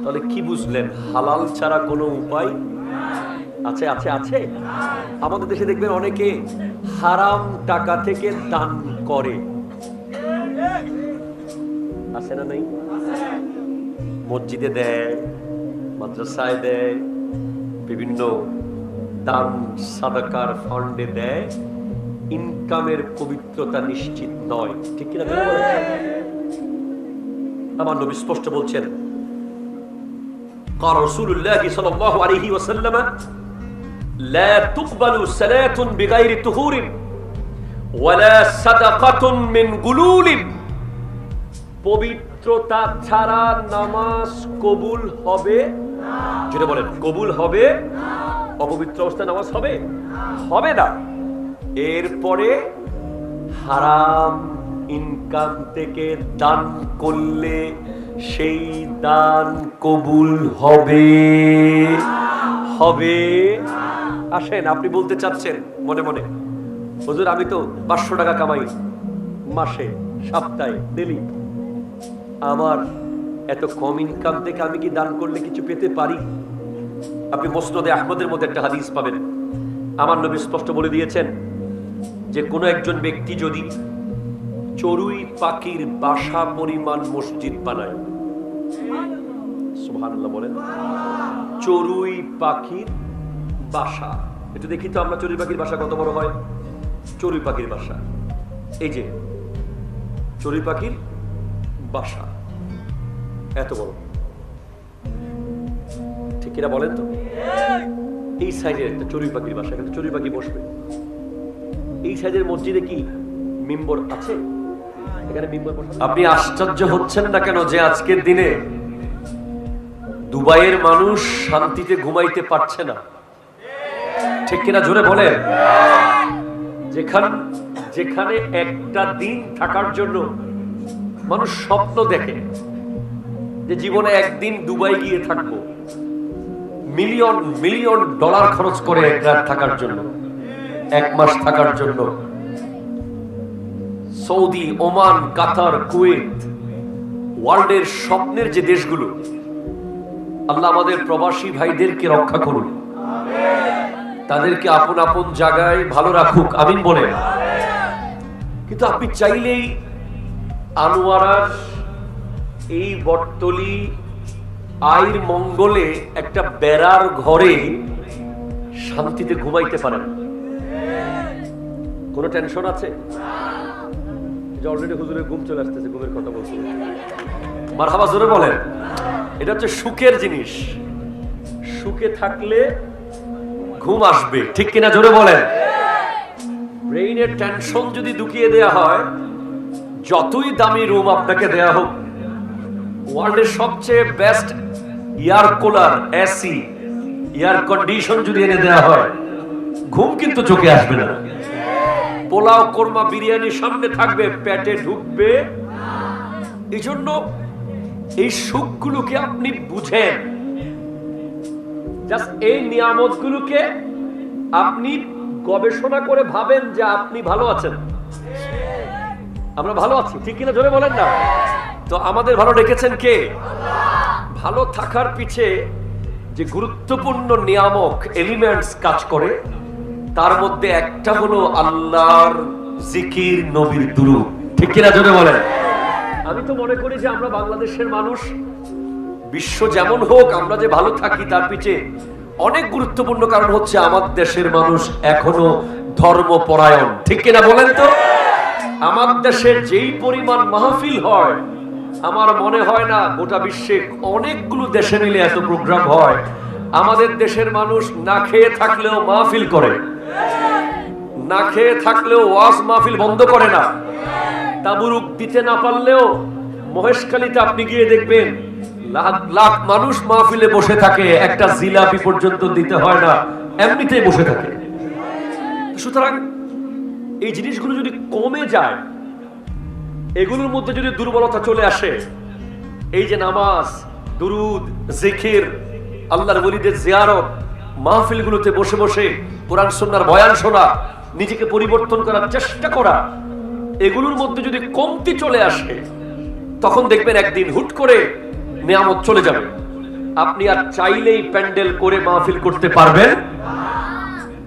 তাহলে কি বুঝলেন? হালাল ছাড়া কোনো উপায় আছে? আছে আছে। আমাদের দেশে দেখবেন অনেকে হারাম টাকা থেকে দান করে, আছে না নাই? মসজিদে দেয়, মাদ্রাসায় দেয়, বিভিন্ন দান সাদাকার ফান্ডে দেয়। ইনকামের পবিত্রতা নিশ্চিত নয়, ঠিক কিনা? আমার নবী স্পষ্ট বলছেন, قال رسول الله صلى الله عليه وسلم لا تقبل صلاة بغير طهور ولا صدقة من غلول। পবিত্রতা ছাড়া নামাজ কবুল হবে না। যেটা বলেন কবুল হবে, অপবিত্র অবস্থায় নামাজ হবে হবে না। এরপরে হারাম ইনকাম থেকে দান করলে সেই দান কবুল হবে হবে। আসেন, আপনি বলতে চাচ্ছেন মনে মনে, হুজুর আমি তো 500 টাকা কামাই মাসে, সপ্তাহে, ডেলি, আমার এত কম ইনকাম থেকে আমি কি দান করলে কিছু পেতে পারি? আপনি মুসনাদে আহমদের মধ্যে একটা হাদিস পাবেন। আমার নবী স্পষ্ট বলে দিয়েছেন যে কোনো একজন ব্যক্তি যদি চড়ুই পাখির বাসা পরিমাণ মসজিদ বানায়, সুবহানাল্লাহ বলেন, চড়ুই পাখির বাসা, একটু দেখি তো আমরা চড়ুই পাখির বাসা কত বড় হয়। চড়ুই পাখির বাসা, এই যে চড়ুই পাখির বাসা এত বড়, ঠিক কিনা বলেন তো? এই সাইজের একটা চড়ুই পাখির বাসা, কিন্তু চড়ুই পাখি বসবে। এই সাইজের মসজিদে কি মিম্বর আছে? এখানে মিম্বর বসে। আপনি আশ্চর্য হচ্ছেন না কেন যে আজকের দিনে দুবাইয়ের মানুষ শান্তিতে ঘুমাইতে পারছে না? ঠিক কিনা জোরে বলেন। যেখানে একটা দিন থাকার জন্য মানুষ স্বপ্ন দেখে যে জীবনে একদিন দুবাই গিয়ে থাকবো, মিলিয়ন মিলিয়ন ডলার খরচ করে এক রাত থাকার জন্য, 1 মাস থাকার জন্য। সৌদি, ওমান, কাতার, কুয়েত, ওয়ার্ল্ডের স্বপ্নের যে দেশগুলো, আল্লাহ আমাদের প্রবাসী ভাইদেরকে রক্ষা করুন, তাদেরকে আপন আপন জায়গায় ভালো রাখুক, আমিন বলেন। কিন্তু আপনি চাইলেই আনোয়ারার এই বটতলি আইর মঙ্গলে একটা বেড়ার ঘরে শান্তিতে ঘুমাইতে পারেন। কোন টেনশন আছে? অলরেডি হুজুরের ঘুম চলে আসতেছে, ঘুমের কথা বলছি। মারহাবা জোরে বলেন। এটা হচ্ছে সুখের জিনিস। সুখে থাকলে ঘুম আসবে, ঠিক কিনা জোরে বলেন। ব্রেইনের টেনশন যদি ঢুকিয়ে দেয়া হয়, যতই দামি রুম আপনাকে দেয়া হোক, ওয়ার্ল্ডের সবচেয়ে best air cooler, AC, air condition যদি এনে দেয়া হয়, ঘুম কিন্তু চোখে আসবে না। পোলাও, কোরমা, বিরিয়ানি সামনে থাকবে, পেটে ঢুকবে। এই জন্য এই সুখগুলোকে আপনি বুঝেন, জাস্ট এই নিয়ামতগুলোকে আপনি গবেষণা করে ভাবেন যে আপনি ভালো আছেন। আমরা ভালো আছি, ঠিক কিনা জোরে বলেন না? তো আমাদের ভালো রেখেছেন কে? ভালো থাকার পিছে যে গুরুত্বপূর্ণ নিয়ামক, এলিমেন্টস কাজ করে, তার মধ্যে একটা হলো আল্লাহর জিকির, নবীর দুরূদ, ঠিক কিনা জোরে বলেন। আমি তো মনে করি যে আমরা বাংলাদেশের মানুষ, বিশ্ব যেমন হোক, আমরা যে ভালো থাকি তার পিছে অনেক গুরুত্বপূর্ণ কারণ হচ্ছে আমার দেশের মানুষ এখনো ধর্মপরায়ণ, ঠিক কিনা বলেন তো? আমার দেশে যেই পরিমাণ মাহফিল হয়, আমার মনে হয় না গোটা বিশ্বে অনেকগুলো দেশে মিলে এত প্রোগ্রাম হয়। আমাদের দেশের মানুষ না খেয়ে থাকলেও মাহফিল করে, না খেয়ে থাকলেও ওয়াজ মাহফিল বন্ধ করে না। তাবরুক দিতে না পারলেও মহেশখালীতে আপনি গিয়ে দেখবেন লাখ লাখ মানুষ মাহফিলে বসে থাকে, একটা জিলাপি পর্যন্ত দিতে হয় না, এমনিতেই বসে থাকে। সুতরাং এই জিনিসগুলো যদি কমে যায়, এগুলোর মধ্যে যদি দুর্বলতা চলে আসে, এই যে নামাজ, দুরুদ, জিকির, আল্লাহর ওলিদের জিয়ারত, মাহফিলগুলোতে বসে বসে কোরআন সুন্নাহর বয়ান শোনা, নিজেকে পরিবর্তন করার চেষ্টা করা, এগুলোর মধ্যে যদি কমতি চলে আসে, তখন দেখবেন একদিন হুট করে নিয়ামত চলে যাবে। আপনি আর চাইলেই প্যান্ডেল করে মাহফিল করতে পারবেন।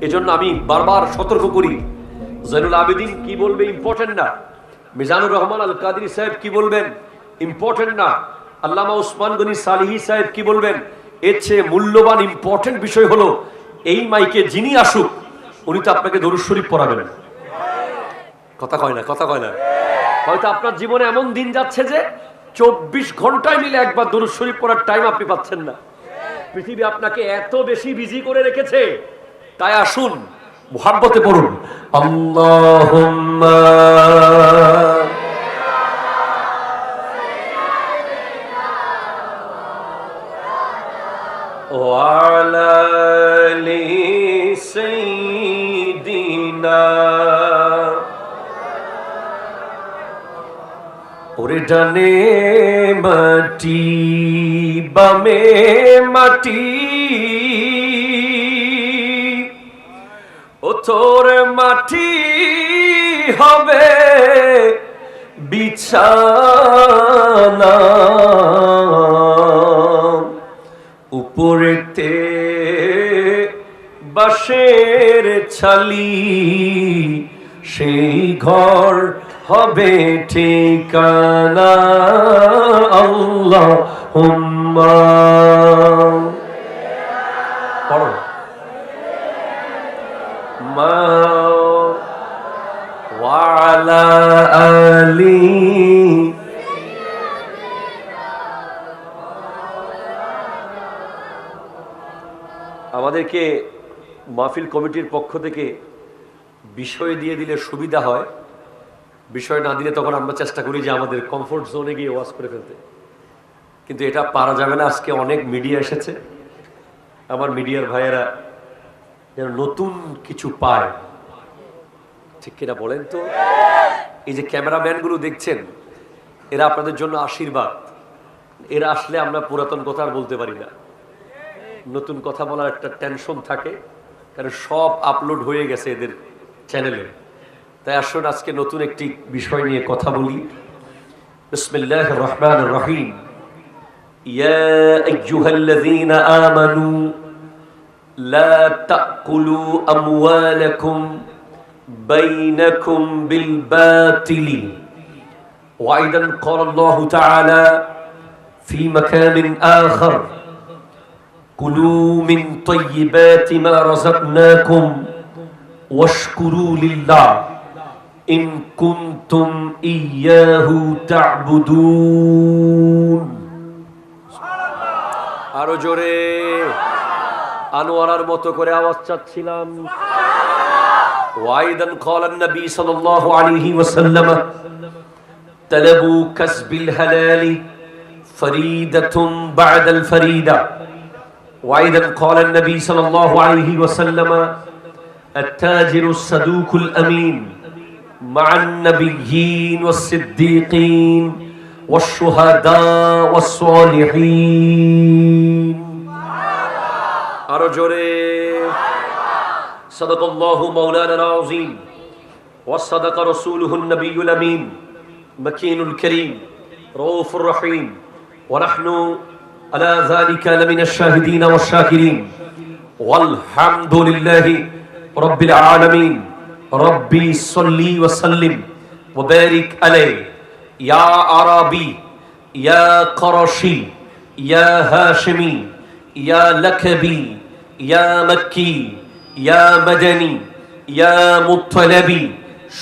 এজন্য আমি বারবার সতর্ক করি, জয়নুল আবেদিন কি বলবে ইম্পর্টেন্ট না, মিজানুর রহমান আল কাদরি সাহেব কি বলবেন ইম্পর্টেন্ট না, আল্লামা উসমান গনি সালিহি সাহেব কি বলবেন, এর চেয়ে মূল্যবান ইম্পর্টেন্ট বিষয় হলো এই মাইকে যিনি আসুক উনি তো আপনাকে দরুদ শরীফ পড়াবেন। কথা কয় না, কথা কয় না। হয়তো আপনার জীবনে এমন দিন যাচ্ছে যে 24 ঘন্টায় মিলে একবার দরুদ শরীফ পড়ার টাইম আপনি পাচ্ছেন না। পৃথিবী আপনাকে এত বেশি বিজি করে রেখেছে, তাই আসুন মুহাব্বতে পড়ুন আল্লাহুম্মা ওয়া আলা আলি সাইয়্যিদিনা। ওরে ডানে মাটি বামে মাটি, ও তোর মাটি হবে বিছানা, উপরেতে বাঁশের ছালি, সেই ঘর হবে ঠিকানা। আল্লাহুম্মা পড়ো মা ওয়া আলা আলি। আমাদেরকে মাহফিল কমিটির পক্ষ থেকে বিষয় দিয়ে দিলে সুবিধা হয়, বিষয় না দিলে তখন আমরা চেষ্টা করি যে আমাদের কমফোর্ট জোনে গিয়ে ওয়াজ করে ফেলতে, কিন্তু এটা পারা যাবে না। আজকে অনেক মিডিয়া এসেছে, আমার মিডিয়ার ভাইয়েরা যেন নতুন কিছু পায়, ঠিক কিনা বলেন তো? এই যে ক্যামেরাম্যানগুলো দেখছেন, এরা আপনাদের জন্য আশীর্বাদ। এরা আসলে আমরা পুরাতন কথা আর বলতে পারি না, নতুন কথা বলার একটা টেনশন থাকে, কারণ সব আপলোড হয়ে গেছে এদের চ্যানেলে। তাই আসুন আজকে নতুন একটি বিষয় নিয়ে কথা বলি। বিসমিল্লাহির রহমানির রহিম। ইয়া আইয়ুহাল্লাযীনা আমানু লা তাকুলু আমওয়ালাকুম বাইনাকুম বিল বাতিলি। ওয়া আইদান ক্বালা আল্লাহু তাআলা ফি মাকানিন আখার কুলু মিন তাইয়্যিবাতি মা রাযাকনাকুম ওয়াশকুরু লিল্লাহ ইন কুনতুম ইয়্যাহু তা'বুদুন। আরো জোরে আনোয়ারার মতো করে আওয়াজ চাচ্ছিলাম। ওয়াইদান ক্বালান নবী সাল্লাল্লাহু আলাইহি ওয়াসাল্লাম তালাবু কাসবিল হালালি ফরিদাতুন বা'দাল ফরিদা। ওয়াইদান ক্বালান নবী সাল্লাল্লাহু আলাইহি ওয়াসাল্লাম التاجر الصدوق الأمين مع النبيين والصديقين والشهداء والصالحين. أرجوري صدق الله مولانا العظيم وصدق رسوله النبي الأمين مكين الكريم رؤوف الرحيم ونحن على ذلك لمن الشاهدين والشاكرين والحمد لله رب العالمين. ربي صلي وسلم وبارك عليه يا عربي يا قرشي يا هاشمي يا لكبي يا مكي يا مدني يا مطلبي.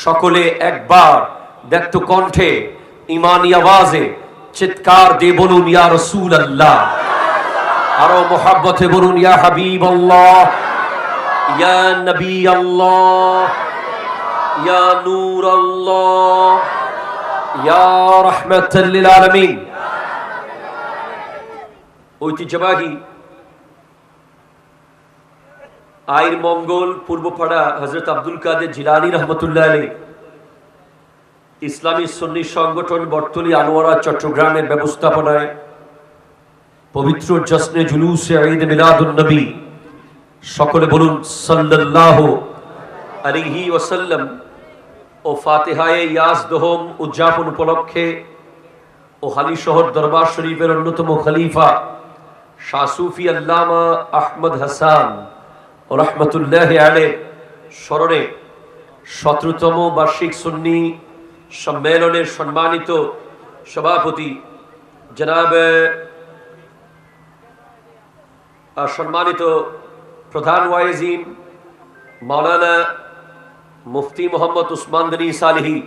সকলে একবার দেখতো কণ্ঠে ঈমানি আওয়াজে চিৎকার দিয়ে বলুন ইয়া রাসূলুল্লাহ। আরো মোহাব্বতে বলুন ইয়া হাবিবাল্লাহ ইয়া নবী আল্লাহ ইয়া নূর আল্লাহ ইয়া রাহমাতাল লিল আলামিন। ঐতিহ্যবাহী আইর মঙ্গল পূর্বপাড়া হযরত আব্দুল কাদের জিলানী রহমাতুল্লাহ আলাইহি ইসলামী সুন্নি সংগঠন বটতলী আনোয়ারা চট্টগ্রামের ব্যবস্থাপনায় পবিত্র জশ্নে জুলুসে ঈদ মিলাদুন নবী, সকলে বলুন সাল্লাল্লাহু আলাইহি ওয়াসাল্লাম, ও ফাতিহায়ে ইয়াজ দোহম উদযাপন উপলক্ষে ও হালিশহর দরবার শরীফের অন্যতম খলিফা শাহ সুফি আল্লামা আহমদ হাসান রহমতুল্লাহ আলাইহি স্মরণে 17তম বার্ষিক সুন্নি সম্মেলনের সম্মানিত সভাপতি জনাব সম্মানিত প্রধান ওয়াইজিন মাওলানা মুফতি মোহাম্মদ উসমান গনি সালেহী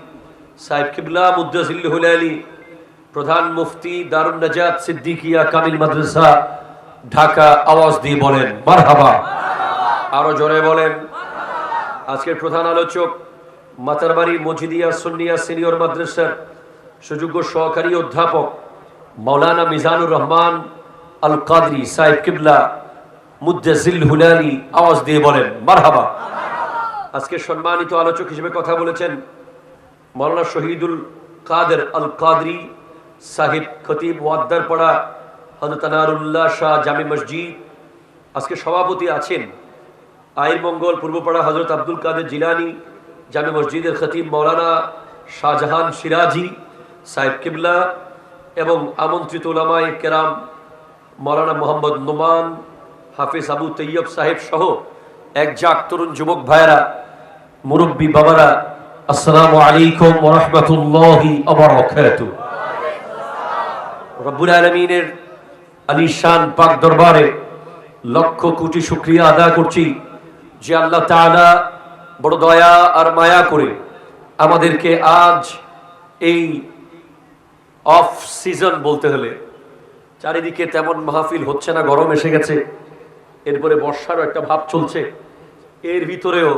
সাহেব কিবলা মুদ্দাজিল্লুহুল আলী, প্রধান মুফতি দারুন নাজাত সিদ্দিকিয়া কামিল মাদ্রাসা ঢাকা, আওয়াজ দিয়ে বলেন মারহাবা। আরো জোরে বলেন। আজকের প্রধান আলোচক মাতারবাড়ি মজিদিয়া সুন্নিয়া সিনিয়র মাদ্রাসার সুযোগ্য সহকারী অধ্যাপক মাওলানা মিজানুর রহমান আল কাদরি সাহেব কিবলা মুদ্দাজিল্লুহুল আলী, আওয়াজ দিয়ে বলেন মারহাবা। আজকে সম্মানিত আলোচক হিসেবে কথা বলেছেন মাওলানা শহীদুল কাদের আল কাদরি সাহিব খতিব ওয়াদ্দারপাড়া হযরত আনারুল্লাহ শাহ জামে মসজিদ। আজকে সভাপতি আছেন আইরমঙ্গল পূর্বপাড়া হযরত আব্দুল কাদের জিলানী জামে মসজিদের খতিব মাওলানা শাহজাহান সিরাজি সাহেব কিবলা এবং আমন্ত্রিত উলামায়ে কেরাম মাওলানা মোহাম্মদ নোমান হাফিজ আবু তৈয়ব সাহেব সহ এক জাক তরুণ যুবক ভাইয়েরা, মুরব্বী বাবারা, আসসালামু আলাইকুম ওয়া রাহমাতুল্লাহি ওয়া বারাকাতুহু। রব্বুল আলামিনের আলিশান পাক দরবারে লক্ষ কোটি শুকরিয়া আদায় করছি যে আল্লাহ তাআলা বড় দয়া আর মায়া করে আমাদেরকে আজ এই অফ সিজন বলতে হলে, চারিদিকে তেমন মাহফিল হচ্ছে না, গরম এসে গেছে, এরপরে বর্ষারও একটা ভাব চলছে, এর ভিতরেও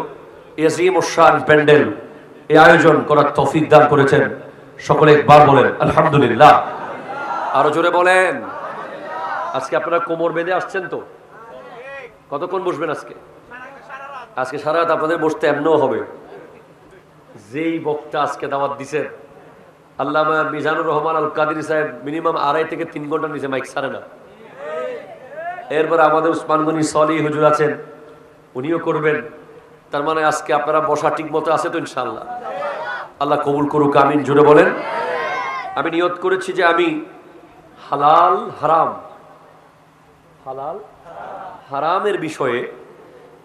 এজিম শান প্যান্ডেল এই আয়োজন করার তৌফিক দান করেছেন। সকলে একবার বলেন আলহামদুলিল্লাহ। আরো জোরে বলেন। আজকে আপনারা কোমর বেঁধে আসছেন তো? কতক্ষণ বসবেন আজকে? আজকে সারা রাত আপনাদের বসতে এমনও হবে। যেই বক্তা আজকে দাওয়াত দিছেন আল্লামা মিজানুর রহমান আল কাদরি সাহেব, মিনিমাম 2.5 থেকে 3 ঘন্টা নিচে মাইক ছাড়ে না। এরপর আমাদের উসমান গনি সলি হুজুর আছেন, উনিও করবেন। তার মানে আজকে আপনারা বসা ঠিক মতো আছে তো ইনশাআল্লাহ? আল্লাহ কবুল করুক, আমিন। জোরে বলেন। আমি নিয়ত করেছি যে আমি হালাল হারামের বিষয়ে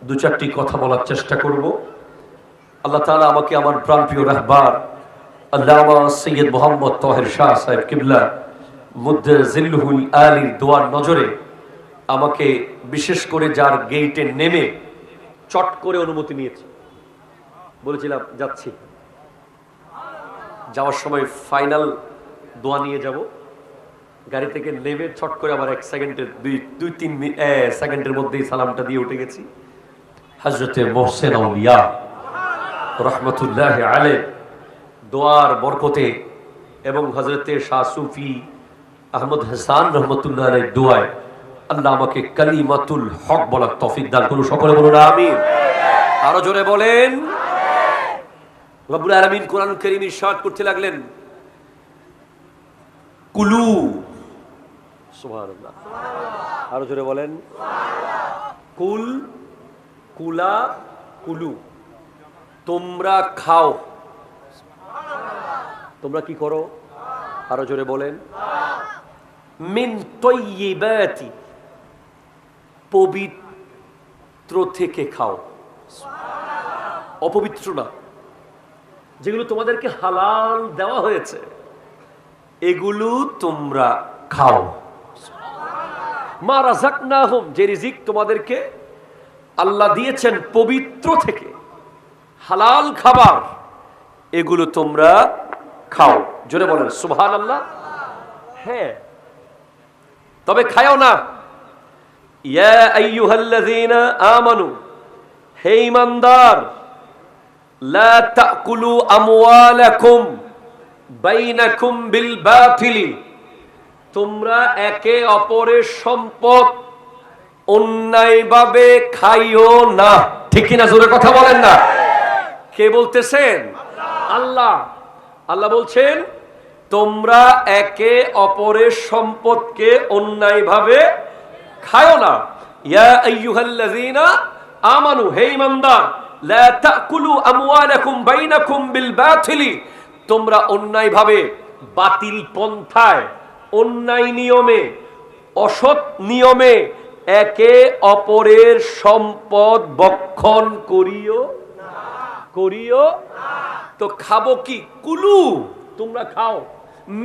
2-4টি কথা বলার চেষ্টা করব। আল্লাহ তাআলা আমাকে আমার প্রাণপ্রিয় রাহবার আল্লামা সৈয়দ মোহাম্মদ তাহের শাহ সাহেব কিবলা মুদ্দাজিল্লুহুল আলীর দোয়ার নজরে আমাকে বিশেষ করে যার গেইটে নেমে চট করে অনুমতি নিয়েছে, বলেছিলাম যাচ্ছি, যাওয়ার সময় ফাইনাল দোয়া নিয়ে যাব, গাড়ি থেকে নেমে ছট করে আবার 1 সেকেন্ডের 2-3 সেকেন্ডের মধ্যেই সালামটা দিয়ে উঠে গেছি। হযরতে মোহসেন আউলিয়া রহমতুল্লাহ আলাইহি দোয়ার বরকতে এবং হযরতে শাহ সুফি আহমদ হাসান রহমতুল্লাহ আলাইহির দোয়ায় আল্লাহ আমাকে কালিমাতুল হক বলার তৌফিক দান করুন। সকলে বলুন আমিন। আরো জোরে বলেন। রব্বুল আলামিন কোরআন কারীম ইরশাদ করতে লাগলেন, কুলু, সুবহানাল্লাহ। আরো জোরে বলেন। কুল, কুলা, কুলু, তোমরা খাও। তোমরা কি করো? আরো জোরে বলেন। মিন তয়্যিবাতি, পবিত্র থেকে খাও, অপবিত্র না। যেগুলো তোমাদেরকে হালাল দেওয়া হয়েছে এগুলো তোমরা খাও। মা রাযাকনাহুম, যে রিজিক তোমাদেরকে আল্লাহ দিয়েছেন পবিত্র থেকে, হালাল খাবার, এগুলো তোমরা খাও। জোরে বলেন সুবহানাল্লাহ। হ্যাঁ, তবে খায়ও না। ইয়া আইয়ুহাল্লাযীনা আমানু, হে ঈমানদার, লা তাকুলু আমওয়ালাকুম বাইনাকুম বিল বাতিল, তোমরা একে অপরের সম্পদ অন্যায়ভাবে খাইও না। ঠিক কিনা? জোরে কথা বলেন না। কে বলতেছেন? আল্লাহ। আল্লাহ বলছেন তোমরা একে অপরের সম্পদকে অন্যায়ভাবে খায়ও না। ইয়া আইয়ুহাল্লাযীনা আমানু, হে ঈমানদার, লা তাকুলু আমওয়ালাকুম বাইনাকুম বিল বাতিল, তোমরা অন্যায়ভাবে, বাতিল পন্থায়, অন্যায় নিয়মে অসৎ নিয়মে একে অপরের সম্পদ ভক্ষণ করিও তো খাবো কি? কুলু, তোমরা খাও,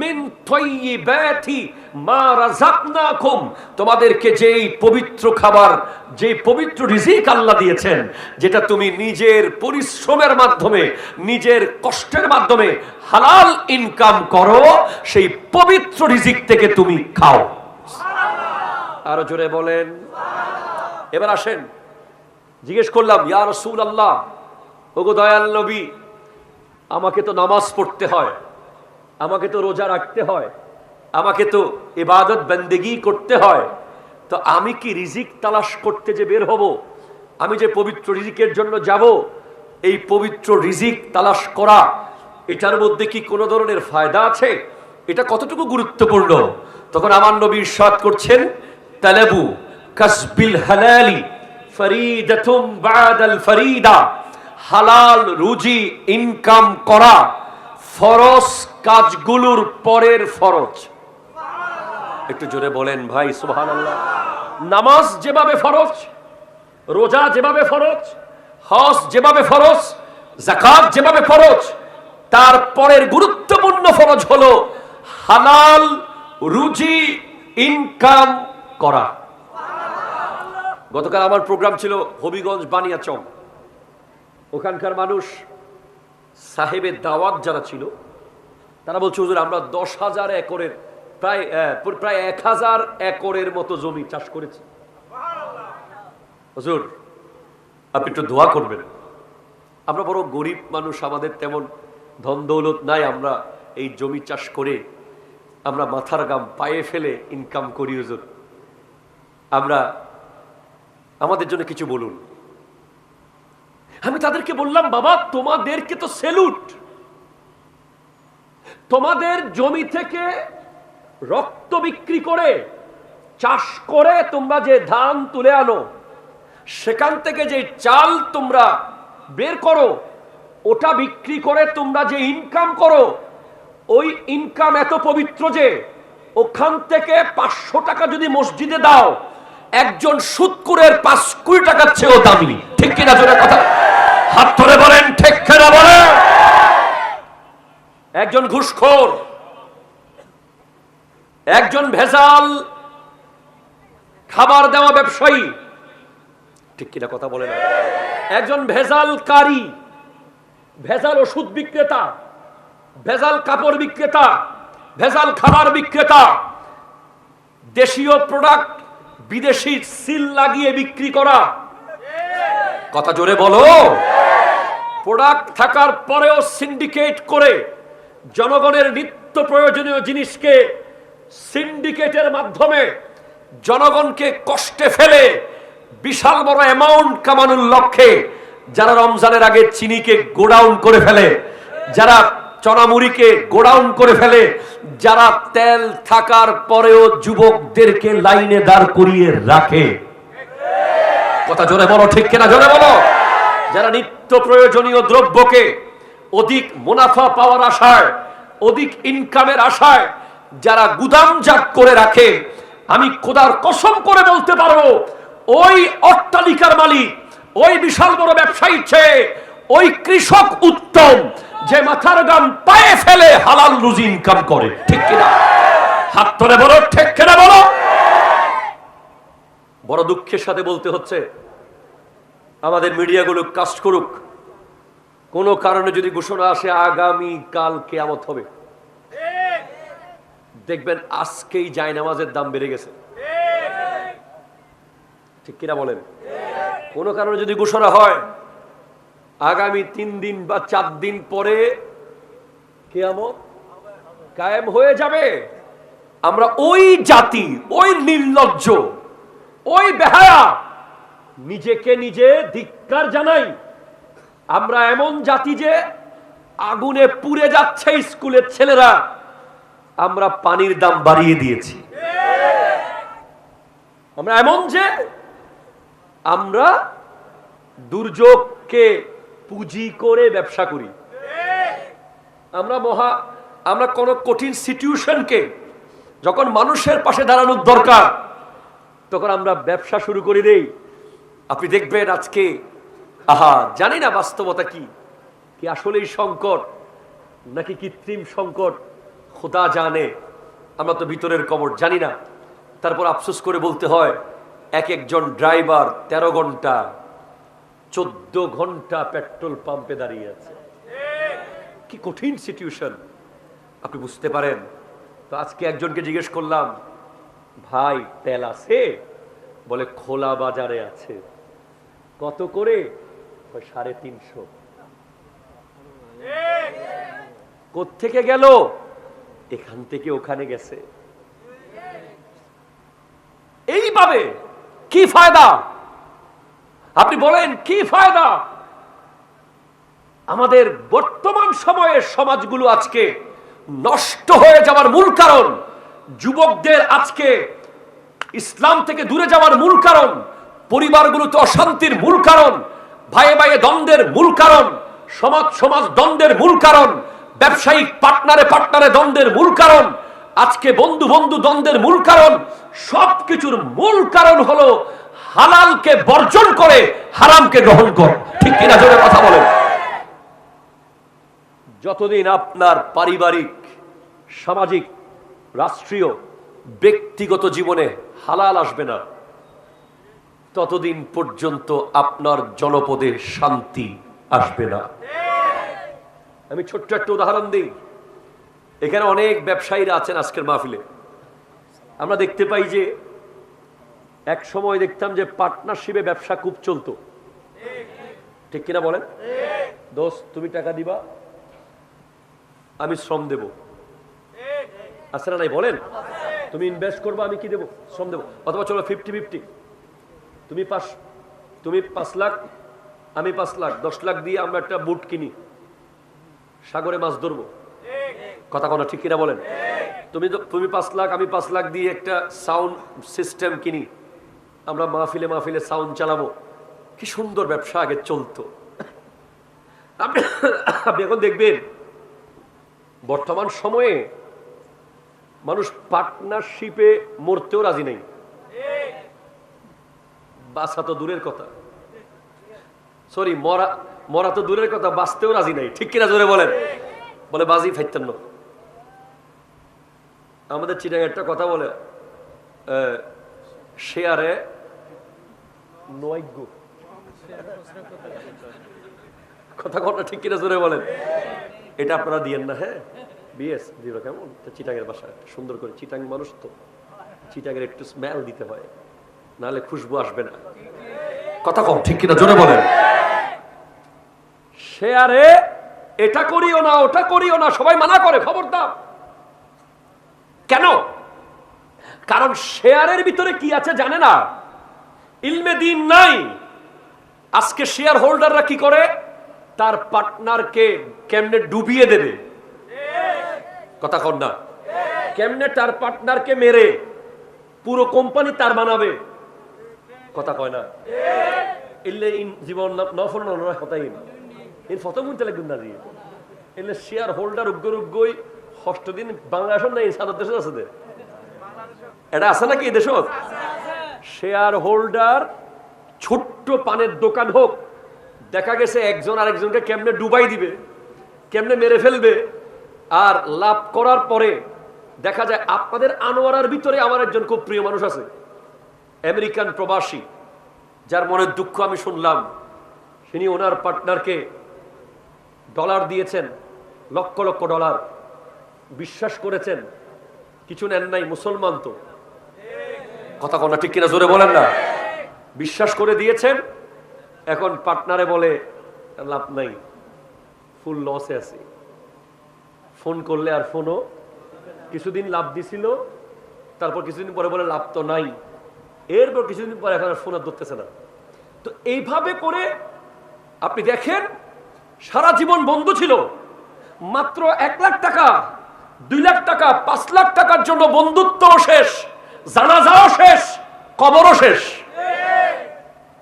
মিন তাইয়্যিবাতি মা রাযাকনাকুম, তোমাদেরকে যেই পবিত্র খাবার, যেই পবিত্র রিজিক আল্লাহ দিয়েছেন, যেটা তুমি নিজের পরিশ্রমের মাধ্যমে, নিজের কষ্টের মাধ্যমে হালাল ইনকাম করো, সেই পবিত্র রিজিক থেকে তুমি খাও। আরো জোরে বলেন। এবার আসেন, জিজ্ঞেস করলাম, ইয়া রাসূলুল্লাহ, ওগো দয়াল নবী, আমাকে তো নামাজ পড়তে হয়, আমাকে তো রোজা রাখতে হয়, আমাকে তো ইবাদত বন্দেগী করতে হয়, তো আমি কি রিজিক তালাশ করতে যে বের হব, আমি যে পবিত্র রিজিকের জন্য যাব, এই পবিত্র রিজিক তালাশ করা, এটার মধ্যে কি কোনো ধরনের ফায়দা আছে? এটা কতটুকু গুরুত্বপূর্ণ? তখন আমার নবী ইরশাদ করছেন, তালাবু কাসবিল হালালি ফরিদাতুম বাদাল ফরিদা, হালাল রুজি ইনকাম করা ফরজ কাজগুলোর পরের ফরজ। একটু জোরে বলেন ভাই সুবহানাল্লাহ। নামাজ যেভাবে ফরজ, রোজা যেভাবে ফরজ, হজ যেভাবে ফরজ, যাকাত যেভাবে ফরজ, তার পরের গুরুত্বপূর্ণ ফরজ হলো হালাল রুজি ইনকাম করা। গতকাল আমার প্রোগ্রাম ছিল হবিগঞ্জ বানিয়াচং। ওখানকার মানুষ, সাহেবের দাওয়াত যারা ছিল, তারা বলছে, হুজুর আমরা 10,000 একরের প্রায় 1000 একরের মতো জমি চাষ করেছি। হুজুর আপনি একটু দোয়া করবেন, আমরা বড় গরিব মানুষ, আমাদের তেমন ধন দৌলত নাই, আমরা এই জমি চাষ করে আমরা মাথার গাম পায়ে ফেলে ইনকাম করি, হুজুর আমরা, আমাদের জন্য কিছু বলুন। আমি তাদেরকে বললাম, বাবা তোমাদেরকে তো সেলুট, তোমাদের জমি থেকে রক্ত বিক্রি করে, চাষ করে তোমরা যে ধান তুলে আনো, সেখান থেকে যে চাল তোমরা বের করো, ওটা বিক্রি করে তোমরা যে ইনকাম করো, ওই ইনকাম এত পবিত্র যে ওখান থেকে 500 টাকা যদি মসজিদে দাও, একজন সুদখোরের 5 কোটি টাকার চেয়েও দামি। ঠিক কিনা জোরে কথা হাত ধরে বলেন, ঠিক কিনা বলেন। একজন ঘুষখোর, একজন ভেজাল খাবার দেওয়া ব্যবসায়ী, ঠিক কিনা কথা বলে না, একজন ভেজালকারী, ভেজাল ওষুধ বিক্রেতা, ভেজাল কাপড় বিক্রেতা, ভেজাল খাবার বিক্রেতা, দেশীয় প্রোডাক্ট বিদেশি সিল লাগিয়ে বিক্রি করা, কথা জোরে বলো, প্রোডাক্ট থাকার পরেও সিন্ডিকেট করে জনগণের নিত্য প্রয়োজনীয় জিনিসকে সিন্ডিকেটের মাধ্যমে জনগণকে কষ্টে ফেলে বিশাল বড় অ্যামাউন্ট কামানোর লক্ষ্যে যারা রমজানের আগে চিনিকে গোডাউন করে ফেলে, যারা চনামুড়িকে গোডাউন করে ফেলে, যারা তেল থাকার পরেও যুবকদেরকে লাইনে দাঁড় করিয়ে রাখে, কথা জোরে বলো, ঠিক কিনা জোরে বলো, যারা নিত্য প্রয়োজনীয় দ্রব্যকে অধিক মুনাফা পাওয়ার আশায়, অধিক ইনকামের আশায় যারা গুদামজাত করে রাখে, আমি খোদার কসম করে বলতে পারবো, ওই অট্টালিকার মালিক, ওই বিশাল বড় ব্যবসায়ী চেয়ে ওই কৃষক উত্তম, যে মাথার গাম পায়ে ফেলে হালাল রুজি ইনকাম করে। ঠিক কিনা হাত ধরে বলো, ঠিক কিনা বলো। বড় দুঃখের সাথে বলতে হচ্ছে, আমাদের মিডিয়াগুলো কাজ করুক, কোন কারণে যদি ঘোষণা আসে আগামী কাল কিয়ামত হবে, দেখবেন আজকেই জায়নামাজের দাম বেড়ে গেছে। ঠিক কিনা বলেন? কোন কারণে যদি ঘোষণা হয় আগামী 3 দিন বা 4 দিন পরে কিয়ামত কায়েম হয়ে যাবে, আমরা ওই জাতি, ওই নির্লজ্জ, ওই বেহায়া, নিজেকে নিজে ধিক্কার জানাই। আমরা এমন জাতি যে আগুনে পুড়ে যাচ্ছে স্কুলের ছেলেরা, আমরা পানির দাম বাড়িয়ে দিয়েছি। আমরা এমন যে আমরা দুর্যোগকে পুঁজি করে ব্যবসা করি। আমরা কোন কঠিন সিচুয়েশনকে যখন মানুষের পাশে দাঁড়ানোর দরকার তখন আমরা ব্যবসা শুরু করে দেই। আপনি দেখবেন আজকে জানি না বাস্তবতা কি কি আসলেই সংকট নাকি কৃত্রিম সংকট, খোদা জানে, আমরা তো ভিতরের খবর জানি না। তারপর আফসোস করে বলতে হয় একজন ড্রাইভার 13 ঘন্টা 14 ঘন্টা পেট্রোল পাম্পে দাঁড়িয়ে আছে। কি কঠিন সিচুয়েশন আপনি বুঝতে পারেন। তো আজকে একজনকে জিজ্ঞেস করলাম, ভাই তেল আছে? বলে খোলা বাজারে আছে। কত করে? 350। কোত্থেকে গেল? এখান থেকে ওখানে গেছে। এইভাবে কি ফায়দা? আপনি বলেন কি ফায়দা? আমাদের বর্তমান সময়ের সমাজগুলো আজকে নষ্ট হয়ে যাওয়ার মূল কারণ, যুবকদের আজকে ইসলাম থেকে দূরে যাওয়ার মূল কারণ, পরিবারগুলোতে অশান্তির মূল কারণ, ভাইয়ে ভাইয়ে দ্বন্দ্বের মূল কারণ, সমাজ সমাজ দ্বন্দ্বের মূল কারণ, ব্যবসায়িক পার্টনারে পার্টনারে দ্বন্দ্বের মূল কারণ, আজকে বন্ধু বন্ধু দ্বন্দ্বের মূল কারণ, সবকিছুর মূল কারণ হলো হালালকে বর্জন করে হারামকে গ্রহণ কর। ঠিক কিনা জোরে কথা বলেন। যতদিন আপনার পারিবারিক, সামাজিক, রাষ্ট্রীয়, ব্যক্তিগত জীবনে হালাল আসবে না, ততদিন পর্যন্ত আপনার জনপদে শান্তি আসবে না। আমি ছোট্ট একটা উদাহরণ দিই। এখানে অনেক ব্যবসায়ীরা আছেন আজকের মাহফিলে। আমরা দেখতে পাই যে এক সময় দেখতাম যে পার্টনারশিপে ব্যবসা খুব চলতো। ঠিক কিনা বলেন? দোস্ত তুমি টাকা দিবা, আমি শ্রম দেব। আছে না নাই বলেন? তুমি ইনভেস্ট করবা, আমি কি দেব? শ্রম দেব। অথবা চলো 50-50, তুমি 5 লাখ, আমি 5 লাখ, 10 লাখ দিয়ে আমরা একটা বুট কিনি, সাগরে মাছ ধরবো। কথা কোনো ঠিক কিনা বলেন? তুমি 5 লাখ, আমি 5 লাখ দিয়ে একটা সাউন্ড সিস্টেম কিনি, আমরা মাহফিলে মাহফিলে সাউন্ড চালাবো। কি সুন্দর ব্যবসা আগে চলতো। আপনি এখন দেখবেন বর্তমান সময়ে মানুষ পার্টনারশিপে মরতেও রাজি নেই। বাঁচা তো দূরের কথা, সরি মরা তো দূরের কথা, বাঁচতেও রাজি নাই। ঠিক কিনা জোরে বলেন? বলে বাজি ফাইতেন না। আমাদের চিটাং একটা কথা বলে, শেয়ারে নৈজ্ঞ। কথা কথা ঠিক কিনা জোরে বলেন? এটা আপনারা দিয়েন না। হ্যাঁ, বিএস দিল কেমন? চিটাঙের বাসা সুন্দর করে, চিটাং মানুষ তো, চিটাঙের একটু স্মেল দিতে হয়, নাহলে খুশবু আসবে না। কথা কম ঠিক কিনা জোরে বলেন? শেয়ারে এটা করিও না, ওটা করিও না, সবাই মানা করে, খবরদার। কেন? কারণ শেয়ারের ভিতরে কি আছে জানে না, ইলমে দিন নাই। আজকে শেয়ার হোল্ডাররা কি করে? তার পার্টনারকে কেমনে ডুবিয়ে দেবে। কথা কন না? কেমনে তার পার্টনারকে মেরে পুরো কোম্পানি তার বানাবে। কথা কয় না? এলে জীবন নফল নয় হতাই না, এর ফটো বুনতে লাগবেন না দিয়ে। এলে শেয়ার হোল্ডার উগ্রই 6 দিন বাংলাদেশ নাই, সারা দেশে আছে। এটা আছে নাকি এই দেশ? শেয়ার হোল্ডার ছোট্ট পানের দোকান হোক, দেখা গেছে একজন আরেকজনকে কেমনে ডুবাই দিবে, কেমনে মেরে ফেলবে। আর লাভ করার পরে দেখা যায় আপনাদের আনোয়ারার ভিতরে আমার একজন খুব প্রিয় মানুষ আছে, আমেরিকান প্রবাসী, যার মনের দুঃখ আমি শুনলাম। তিনি ওনার পার্টনারকে ডলার দিয়েছেন, লক্ষ লক্ষ ডলার, বিশ্বাস করেছেন, কিছু নেন নাই, মুসলমান তো। কথা কোনটা ঠিক কিনা জোরে বলেন না? বিশ্বাস করে দিয়েছেন, এখন পার্টনারে বলে লাভ নাই, ফুল লসে আছে। ফোন করলে আর ফোনও, কিছুদিন লাভ দিছিল, তারপর কিছুদিন পরে বলে লাভ তো নাই, এরপর কিছুদিন পরে এখন আর ফোন আর ধরতেছে না। তো এইভাবে করে আপনি দেখেন সারা জীবন বন্ধু ছিল, মাত্র 1 লাখ টাকা, 2 লাখ টাকা, 5 লাখ টাকার জন্য বন্ধুত্ব শেষ, জানাজাও শেষ, কবরও শেষ।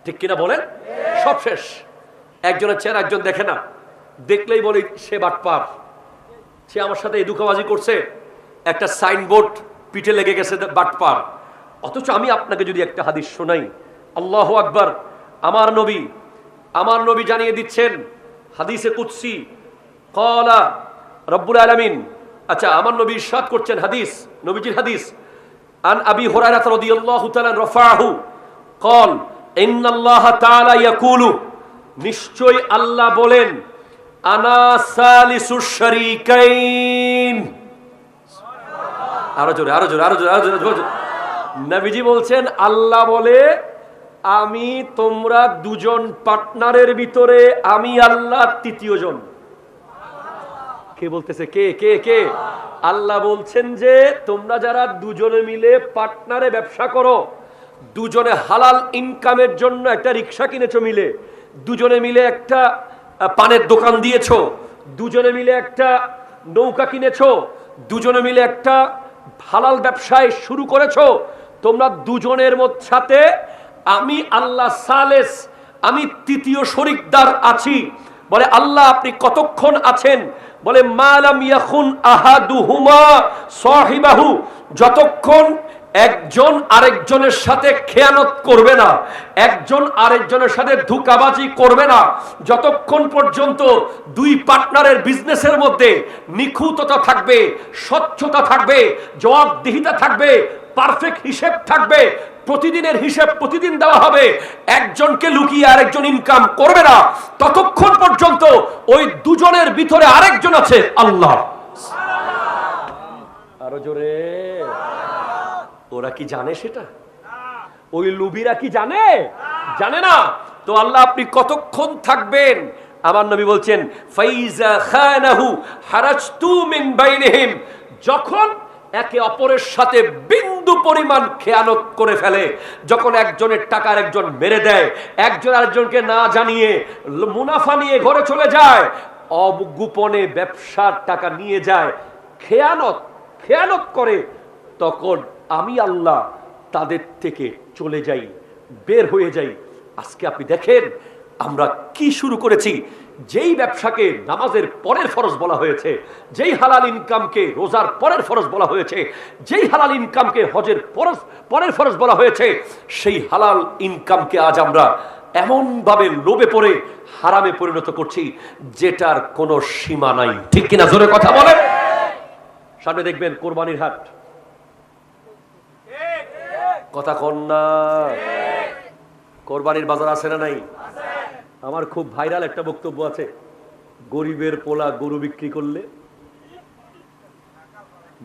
ঠিক কিনা বলেন? সব শেষ। একজনের চেহারা একজন দেখে না, দেখলেই বলি সে বাটপার, সে আমার সাথে এই দুঃখবাজি করছে। একটা সাইনবোর্ড পিঠে লেগে গেছে বাটপার। অথচ আমি আপনাকে যদি একটা হাদিস শোনাই, আল্লাহু আকবার, আমার নবী জানিয়ে দিচ্ছেন হাদিসে কুদসি, ক্বালা রব্বুল আলামিন, আচ্ছা আমার নবী ইরশাদ করছেন, হাদিস, নবীজির হাদিস, আন আবি হুরায়রা রাদিয়াল্লাহু তাআলা রাফাহু ক্বাল ইন্নাল্লাহা তাআলা ইয়াকুলু, নিশ্চয় আল্লাহ বলেন, আনা সালিসুশ শারীকাইন। আরো জোরে, আরো জোরে, আরো জোরে, আরো জোরে। নবীজি বলছেন, আল্লাহ বলে, আমি তোমরা দুজন পার্টনারের ভিতরে আমি আল্লাহ তৃতীয় জন। কে বলতেছে? কে কে কে? আল্লাহ বলছেন যে তোমরা যারা দুজনে মিলে পার্টনারে ব্যবসা করো, দুজনে হালাল ইনকামের জন্য একটা রিক্সা কিনেছো মিলে, দুজনে মিলে একটা পানের দোকান দিয়েছো, দুজনে মিলে একটা নৌকা কিনেছো, দুজনে মিলে একটা হালাল ব্যবসায় শুরু করেছো, তোমরা দুজনের সাথে আমি আল্লাহ সালেস, আমি তৃতীয় শরিকদার আছি। বলে আল্লাহ আপনি কতক্ষণ আছেন? বলে মালাম ইয়াখুন আহাদুহুমা সাহিবাহু, যতক্ষণ একজন আরেকজনের সাথে খেয়ানত করবে না, একজন আরেকজনের সাথে ধোঁকাবাজি করবে না, যতক্ষণ পর্যন্ত দুই পার্টনারের বিজনেসের মধ্যে নিখুঁততা থাকবে, স্বচ্ছতা থাকবে, জবাবদিহিতা থাকবে, পারফেক্ট হিসেব থাকবে, প্রতিদিনের হিসেব প্রতিদিন দেওয়া হবে, একজনকে লুকিয়ে আরেকজন ইনকাম করবে না, ততক্ষণ পর্যন্ত ওই দুজনের ভিতরে আরেকজন আছে, আল্লাহ। আরো জোরে। ওরা কি জানে সেটা? ওই লুবিরা কি জানে? জানে না। তো আল্লাহ আপনি কতক্ষণ থাকবেন? আমার নবী বলছেন, ফাইজা খানাহু হারাজতু মিন বাইনিহিম, যখন একে অপরের সাথে বিন্দু পরিমাণ খেয়ানত করে ফেলে, যখন একজনের টাকা একজন মেরে দেয়, একজন আরেকজনকে না জানিয়ে মুনাফা নিয়ে ঘরে চলে যায়, অগোপনে ব্যবসার টাকা নিয়ে যায়, খেয়ানত করে, তখন আমি আল্লাহ তাদের থেকে চলে যাই, বের হয়ে যাই। আজকে আপনি দেখেন আমরা কি শুরু করেছি। যেই ব্যবসাকে নামাজের পরের ফরজ বলা হয়েছে, যেই হালাল ইনকামকে রোজার পরের ফরজ বলা হয়েছে, যেই হালাল ইনকামকে হজের পরের ফরজ বলা হয়েছে, সেই হালাল ইনকামকে আজ আমরা এমন ভাবে লোভে পড়ে হারামে পরিণত করছি যেটার কোনো সীমা নাই। ঠিক কিনা? জোরে কথা বলেন। সামনে দেখবেন কোরবানির হাট, কথা কন না, কোরবানির বাজার আছে না নাই? আমার খুব ভাইরাল একটা বক্তব্য আছে, গরিবের পোলা গরু বিক্রি করলে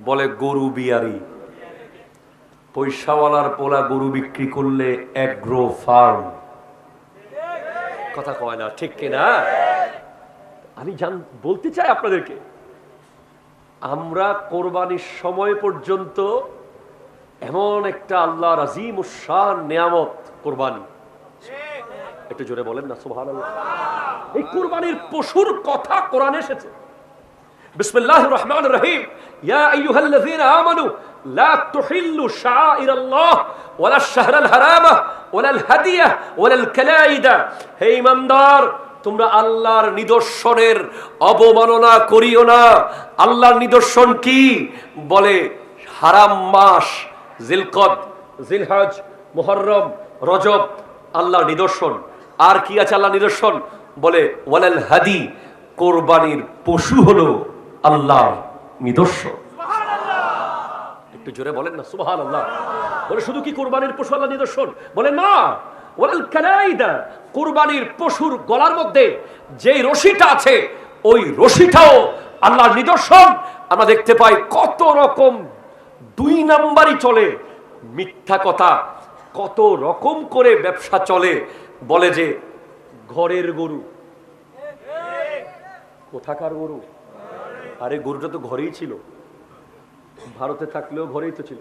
বলে গরু বিয়ারি, পয়সাওয়ালার পোলা গরু বিক্রি করলে এগ্রো ফার্ম। কথা কয় না, ঠিক কিনা? আমি বলতে চাই আপনাদেরকে, আমরা কোরবানির সময় পর্যন্ত এমন একটা আল্লাহর আযীমুশ শান নিয়ামত কোরবানি, একটু জোরে বলেন না সুবহানাল্লাহ। এই কুরবানির পশুর কথা কোরআনে এসেছে। বিসমিল্লাহির রহমানির রহিম, ইয়া আইয়ুহাল্লাযীনা আমানু লা তুহিল্লু শাআইরাল্লাহ ওয়ালা শাহরাল হারামা ওয়ালাল হাদিয়া ওয়ালাল কালাইদা, হে ঈমানদার তোমরা আল্লাহর নিদর্শনের অবমাননা করিও না। আল্লাহর নিদর্শন কি? বলে হারাম মাস জিলকদ, জিলহজ, মুহররম, রজব আল্লাহর নিদর্শন। আর কি আছে আল্লাহর নিদর্শন? বলে ওয়ালাল হাদি, কোরবানির পশু হলো আল্লাহর নিদর্শন। একটু জোরে বলেন না সুবহানাল্লাহ। বলে শুধু কি কোরবানির পশু আল্লাহর নিদর্শন? বলে না, ওয়ালাল কালাইদা, কোরবানির পশুর গলার মধ্যে যেই রশিটা আছে ওই রশিটাও আল্লাহর নিদর্শন। আমরা দেখতে পাই কত রকম দুই নাম্বারই চলে, মিথ্যা কথা, কত রকম করে ব্যবসা চলে। বলে যে ঘরের গরু, কোথাকার গরু? আরে গরুটা তো ঘরেই ছিল, ভারতে থাকলেও ঘরেই তো ছিল,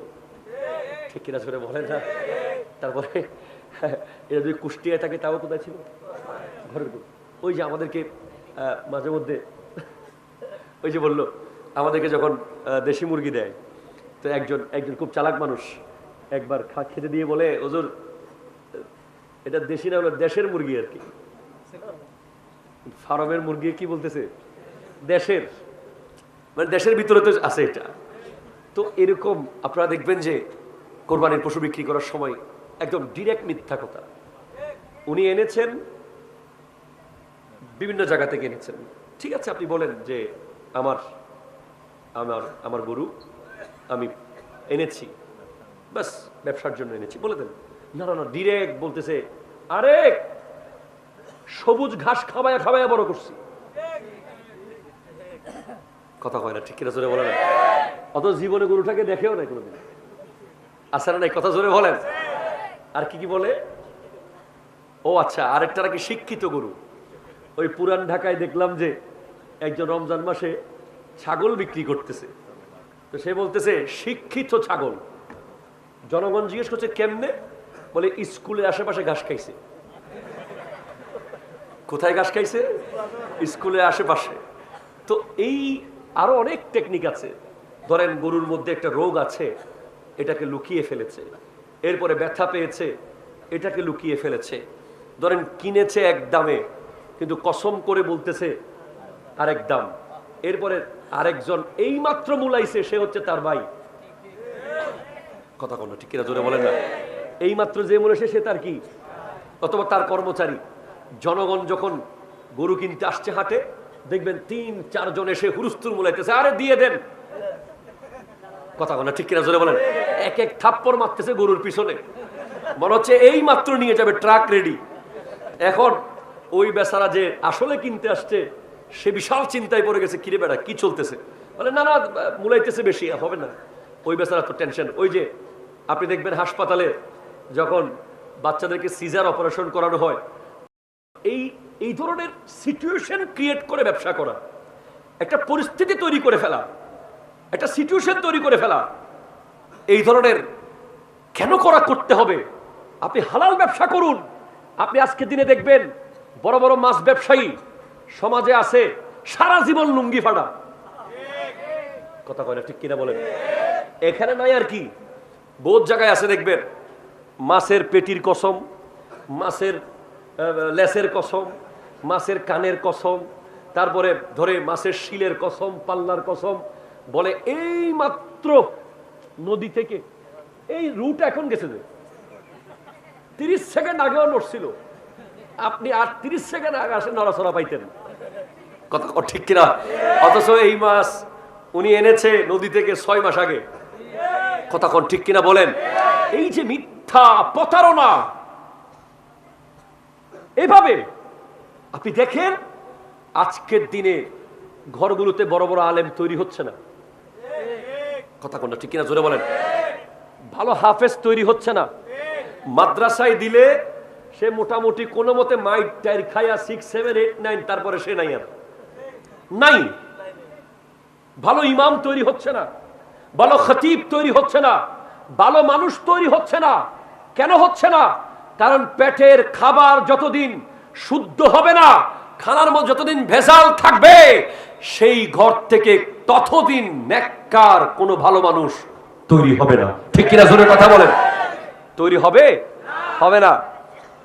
ঠিক কিনা করে বলেন না? তারপরে এটা যদি কুষ্টিয়ায় থাকে তাও কোথায় ছিল? ঘরের গরু। ওই যে আমাদেরকে মাঝে মধ্যে ওই যে বললো আমাদেরকে যখন দেশি মুরগি দেয়, তো একজন খুব চালাক মানুষ একবার খেতে দিয়ে বলে, হুজুর এটা দেশি না, হলো দেশের মুরগি আর কি। ফার্মের মুরগি কি বলতেছে? দেশের, মানে দেশের ভিতরে তো আছে এটা। তো এরকম আপনারা দেখবেন যে কোরবানির পশু বিক্রি করার সময় একদম ডিরেক্ট মিথ্যা কথা। উনি এনেছেন বিভিন্ন জায়গা থেকে এনেছেন, ঠিক আছে, আপনি বলেন যে আমার আমার আমার গরু আমি এনেছি, বাস ব্যবসার জন্য এনেছি, বলে দেন। না না না, ডিরেক্ট বলতেছে আরে সবুজ ঘাস খাওয়ায়া খাওয়ায়া বড় করছি। কথা কয় না, ঠিক কিনা জোরে বলে না। অত জীবনে গরুটাকে দেখেও নাই কোনোদিন, আছে না নাই? কথা জোরে বলেন। আর কি কি বলে? ও আচ্ছা, আরেকটা নাকি শিক্ষিত গরু। ওই পুরান ঢাকায় দেখলাম যে একজন রমজান মাসে ছাগল বিক্রি করতেছে, তো সে বলতেছে শিক্ষিত ছাগল। জনগণ জিজ্ঞেস করছে কেমনে? বলে স্কুলের আশেপাশে ঘাস খাইছে। কোথায় ঘাস খাইছে? স্কুলের আশেপাশে। তো এই আরো অনেক টেকনিক আছে। ধরেন গরুর মধ্যে একটা রোগ আছে, এটাকে লুকিয়ে ফেলেছে, এরপরে ব্যথা পেয়েছে, এটাকে লুকিয়ে ফেলেছে। ধরেন কিনেছে এক দামে, কিন্তু কসম করে বলতেছে আরেক দাম। এরপরে আরেকজন এই মাত্র মুলাইছে, সে হচ্ছে তার ভাই। কথা কোন ঠিক কিনা জোরে বলেন না। এই মাত্র যে মুলাইছে সে তার কি, অথবা তার কর্মচারী। জনগণ যখন গরু কিনতে আসছে হাটে, দেখবেন ৩-৪ জন এসে হুরুস্তুর মুলাইতেছে, আরে দিয়ে দেন। কথা কোন ঠিক কিনা জোরে বলেন। এক এক থাপ্পড় মারতেছে গরুর পিছনে, মনে হচ্ছে এই মাত্র নিয়ে যাবে, ট্রাক রেডি। এখন ওই বেচারা যে আসলে কিনতে আসছে, সে বিশাল চিন্তায় পড়ে গেছে, কিরে বেড়া কি চলতেছে? বলে না না মুলাইতেছে বেশি, হবে না। ওই বেচারা তো টেনশন। ওই যে আপনি দেখবেন হাসপাতালে যখন বাচ্চাদেরকে সিজার অপারেশন করানো হয়, এই এই ধরনের সিচুয়েশন ক্রিয়েট করে ব্যবসা করা, একটা পরিস্থিতি তৈরি করে ফেলা, একটা সিচুয়েশন তৈরি করে ফেলা, এই ধরনের কেন করতে হবে? আপনি হালাল ব্যবসা করুন। আপনি আজকের দিনে দেখবেন বড় বড় মাছ ব্যবসায়ী সমাজে আছে, সারা জীবন লুঙ্গি ফাড়া। কথা কয় না ঠিক কিনা বলেন। এখানে নাই আর কি, বহুত জায়গায় আছে দেখবেন, মাছের পেটির কসম, মাছের লেসের কসম, মাছের কানের কসম, তারপরে ধরে মাছের শিলের কসম, পাল্লার কসম। বলে এই মাত্র নদী থেকে এই রুট এখন গেছে যে 30 সেকেন্ড আগেও নড়ছিল, আপনি আর 30 সেকেন্ড আগে আসে নড়াচড়া পাইতেন। কথা ঠিক কিনা? অথচ এই মাছ উনি এনেছে নদী থেকে 6 মাস আগে। কথা কোন ঠিক কিনা বলেন। এই যে মিথ্যা প্রতারণা, এভাবে আপনি দেখেন আজকের দিনে ঘরগুলোতে বড় বড় আলেম তৈরি হচ্ছে না। কথা কোনটা ঠিক কিনা জোরে বলেন। ভালো হাফেজ তৈরি হচ্ছে না। মাদ্রাসায় দিলে সে মোটামুটি কোনো মতে মাইট টাইর খায়া 6, 7, 8, 9, তারপরে সে নাই, আর নাই। ভালো ইমাম তৈরি হচ্ছে না, ভালো খতিব তৈরি হচ্ছে না, ভালো মানুষ তৈরি হচ্ছে না। কেন হচ্ছে না? কারণ পেটের খাবার যতদিন শুদ্ধ হবে না, খানার মধ্যে যতদিন ভেজাল থাকবে, সেই ঘর থেকে ততদিন নেককার কোনো ভালো মানুষ তৈরি হবে না। ঠিক কিনা জোরে কথা বলেন। তৈরি হবে? হবে না।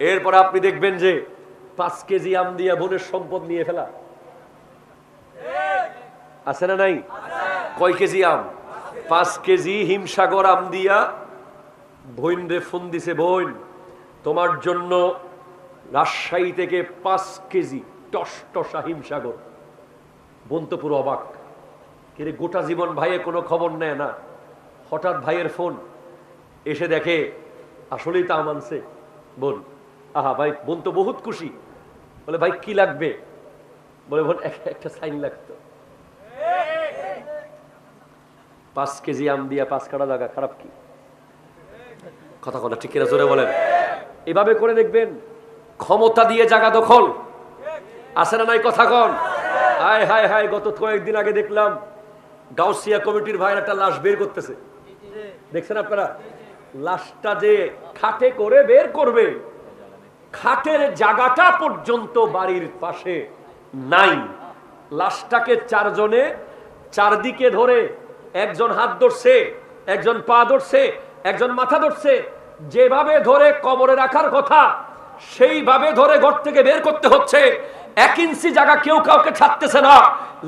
এরপর আপনি দেখবেন যে 5 কেজি আম দিয়া বোনের সম্পদ নিয়ে ফেলা, আছে না নাই? কয় কেজি আম? 5 কেজি হিমসাগর আম দিয়া বোন রে ফোন দিছে, বোন তোমার জন্য রাজশাহী থেকে 5 কেজি টসটসা হিমসাগর। বোন তো পুরো অবাক, কিন্তু গোটা জীবন ভাইয়ে কোনো খবর নেয় না। হঠাৎ ভাইয়ের ফোন এসে দেখে আসলেই তা মানছে বোন। আহা ভাই, বোন তো বহুত খুশি। বলে ভাই কি লাগবে? বলে বোন একটা সাইন লাগতো। 5 কেজি আম দিয়া 5 কাটা জায়গা, খারাপ কি? কথা কথা ঠিক কিনা জোরে বলেন। এভাবে করে দেখবেন ক্ষমতা দিয়ে জায়গা দখল, আছে না নাই? কথা কন। হায় হায় হায়, গত কয়েকদিন আগে দেখলাম গাউসিয়া কমিটির ভাইয়ের একটা লাশ বের করতেছে, দেখছেন আপনারা? লাশটা যে খাটে করে বের করবে, খাটের জায়গাটা পর্যন্ত বাড়ির পাশে নাই। লাশটাকে 4 জনে চারদিকে ধরে, একজন হাত ধরছে, একজন পা ধরছে, একজন মাথা ধরছে। যেভাবে ধরে কবরে রাখার কথা সেইভাবে ধরে ঘর থেকে বের করতে হচ্ছে। 1 ইঞ্চি জায়গা কেউ কাউকে ছাড়তেছে না,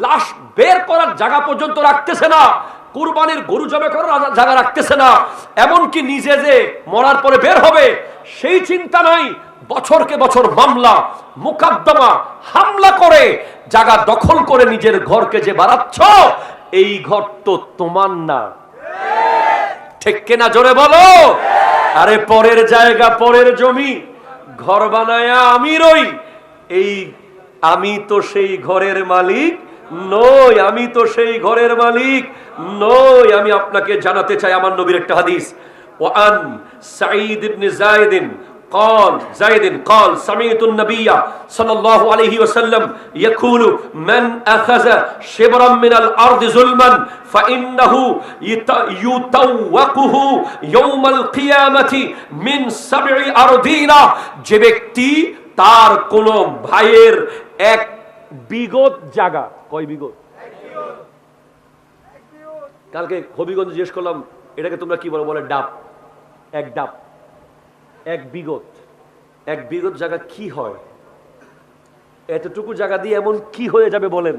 লাশ বের করার জায়গা পর্যন্ত রাখতেছে না। কুরবানির গরু জবাই করার জায়গা রাখতেছে না, এমনকি নিজে যে মরার পরে বের হবে সেই চিন্তা নাই। বছরকে বছর মামলা মুকদ্দমা হামলা করে জায়গা দখল করে নিজের ঘরকে যে বাড়াচ্ছ, এই ঘর তো তোমার না, ঠিক কিনা জোরে বলো। আরে পরের জায়গা পরের জমি ঘর বানায়া আমি রই, এই আমি তো সেই ঘরের মালিক নই, আমি তো সেই ঘরের মালিক নই। আমি আপনাকে জানাতে চাই আমার নবীর একটা হাদিস, ওয়ান সাঈদ ইবনে যায়েদ قال سمعت النبي صلى الله عليه وسلم يقول من أخذ شبرا من الأرض ظلما فإنه يطوقه يوم القيامة من 7 أرضين। যে ব্যক্তি তার কোন ভাইয়ের এক বিগত জায়গা, কয় বিগত? কালকে হবিগঞ্জ জিজ্ঞেস করলাম এটাকে তোমরা কি বলো, বলে ডাব। এক ডাব, এক বিগত। এক বিগত জায়গা কি হয়? এতটুকু জায়গা দিয়ে এমন কি হয়ে যাবে বলেন?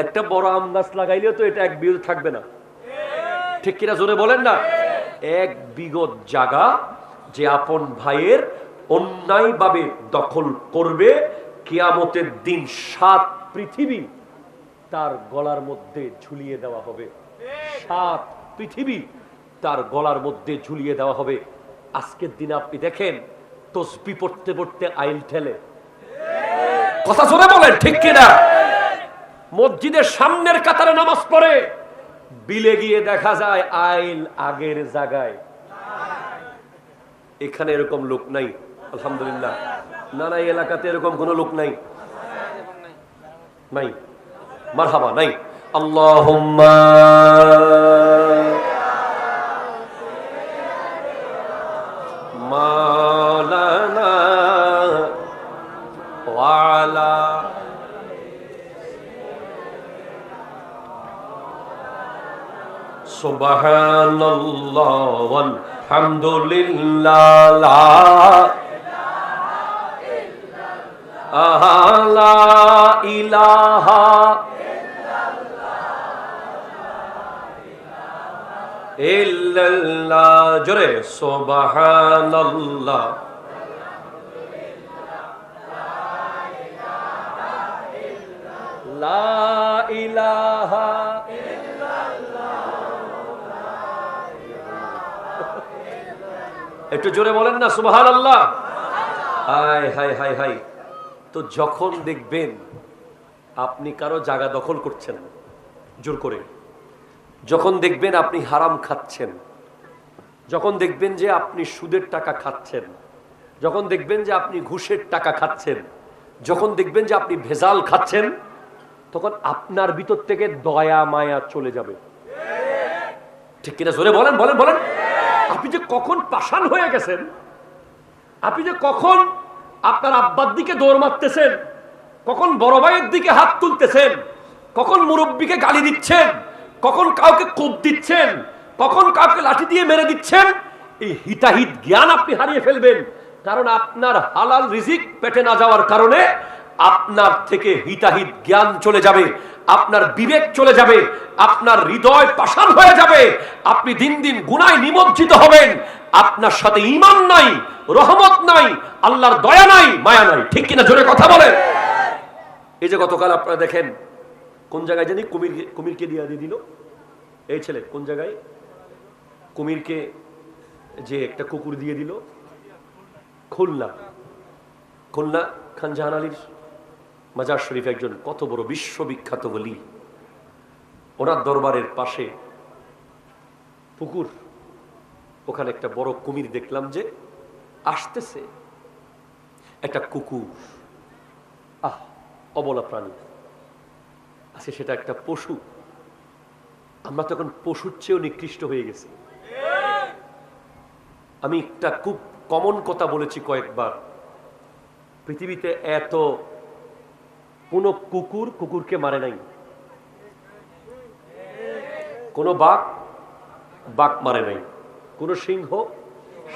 একটা বড় আম গাছ লাগাইলেও তো এটা এক বিগত থাকবে না, ঠিক কিনা জোরে বলেন না। এক বিগত জায়গা যে আপন ভাইয়ের অন্যায়ভাবে দখল করবে, কিয়ামতের দিন 7 পৃথিবী তার গলার মধ্যে ঝুলিয়ে দেওয়া হবে। 7 পৃথিবী তার গলার মধ্যে ঝুলিয়ে দেওয়া হবে। আজকের দিনে আপনি দেখেন তসবিহ পড়তে পড়তে আইল ঠেলে, কথা জোরে বলেন ঠিক কিনা। মসজিদের সামনের কাতারে নামাজ পড়ে, বিলে গিয়ে দেখা যায় আইল আগের জায়গায়। এখানে এরকম লোক নাই আলহামদুলিল্লাহ, না না, এলাকাতে এরকম কোন লোক নাই, নাই, মারহাবা, নাই। আল্লাহুম্মা মাওলানা ওয়ালা সুবহানাল্লাহ ওয়াল হামদুলিল্লাহ লা ইলাহা ইল্লাল্লাহ, জোরে সুবহানাল্লাহ লা ইলাহা একটু জোরে বলেন না সুবহানাল্লাহ। হায় হায় হায় হায়। তো যখন দেখবেন আপনি কারো জায়গা দখল করছেন জোর করে, যখন দেখবেন আপনি হারাম খাচ্ছেন, যখন দেখবেন যে আপনি সুদের টাকা খাচ্ছেন, যখন দেখবেন যে আপনি ঘুষের টাকা খাচ্ছেন, যখন দেখবেন যে আপনি ভেজাল খাচ্ছেন, তখন আপনার ভিতর থেকে দয়া মায়া চলে যাবে, ঠিক কিনা জোরে বলেন বলেন বলেন। আপনি যে কখন পাষাণ হয়ে গেছেন, আপনি যে কখন আপনার আব্বার দিকে দৌড় মারতেছেন, কখন বড় ভাইয়ের দিকে হাত তুলতেছেন, কখন মুরব্বীকে গালি দিচ্ছেন, কখন কাউকে কোপ দিচ্ছেন, কখন কাউকে লাঠি দিয়ে মেরে দিচ্ছেন, এই হিতাহিত জ্ঞান আপনি হারিয়ে ফেলবেন। কারণ আপনার হালাল রিজিক পেটে না যাওয়ার কারণে আপনার থেকে হিতাহিত জ্ঞান চলে যাবে, আপনার বিবেক চলে যাবে, আপনার হৃদয় পাষাণ হয়ে যাবে, আপনি দিন দিন গুনায় নিমজ্জিত হবেন। আপনার সাথে ঈমান নাই, রহমত নাই, আল্লাহর দয়া নাই, মায়া নাই, ঠিক কিনা জোরে কথা বলেন। এই যে গতকাল আপনারা দেখেন কোন জায়গায় জানি কুমিরকে দিয়ে দিল, এই ছেলে কোন জায়গায় কুমিরকে যে একটা কুকুর দিয়ে দিল, খুলনা খান জাহান আলীর মাজার শরীফ, একজন কত বড় বিশ্ববিখ্যাত বলি, ওনার দরবারের পাশে পুকুর, ওখানে একটা বড় কুমির দেখলাম যে আসতেছে, একটা কুকুর, অবলা প্রাণী আছে, সেটা একটা পশু। আমরা তো এখন পশুর চেয়েও নিকৃষ্ট হয়ে গেছি। আমি একটা খুব কমন কথা বলেছি কয়েকবার, পৃথিবীতে এত কোন কুকুরকে মারে নাই, কোন বাঘ মারে নাই, কোন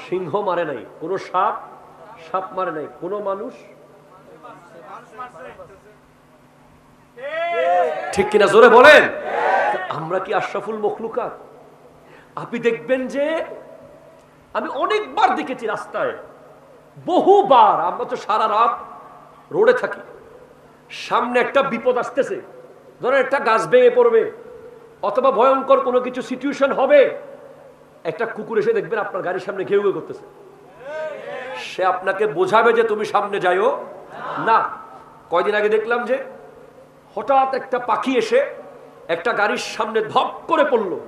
সিংহ মারে নাই, কোন সাপ মারে নাই, কোন মানুষ, ঠিক কিনা জোরে বলেন। আমরা কি আশরাফুল মখলুকাত? আপনি দেখবেন যে আমি অনেকবার দেখেছি রাস্তায়, বহুবার, আমরা তো সারা রাত রোডে থাকি, সামনে একটা বিপদ আসতেছে, ধরেন একটা গাছ ভেঙে পড়বে অথবা ভয়ঙ্কর কোনো কিছু সিচুয়েশন হবে, একটা কুকুর এসে দেখবেন আপনার গাড়ির সামনে ঘেউ ঘেউ করতেছে। সে আপনাকে বোঝাবে যে তুমি সামনে যাইও না। কয়দিন আগে দেখলাম যে হঠাৎ একটা পাখি এসে একটা গাড়ির সামনে ধপ করে পড়লো।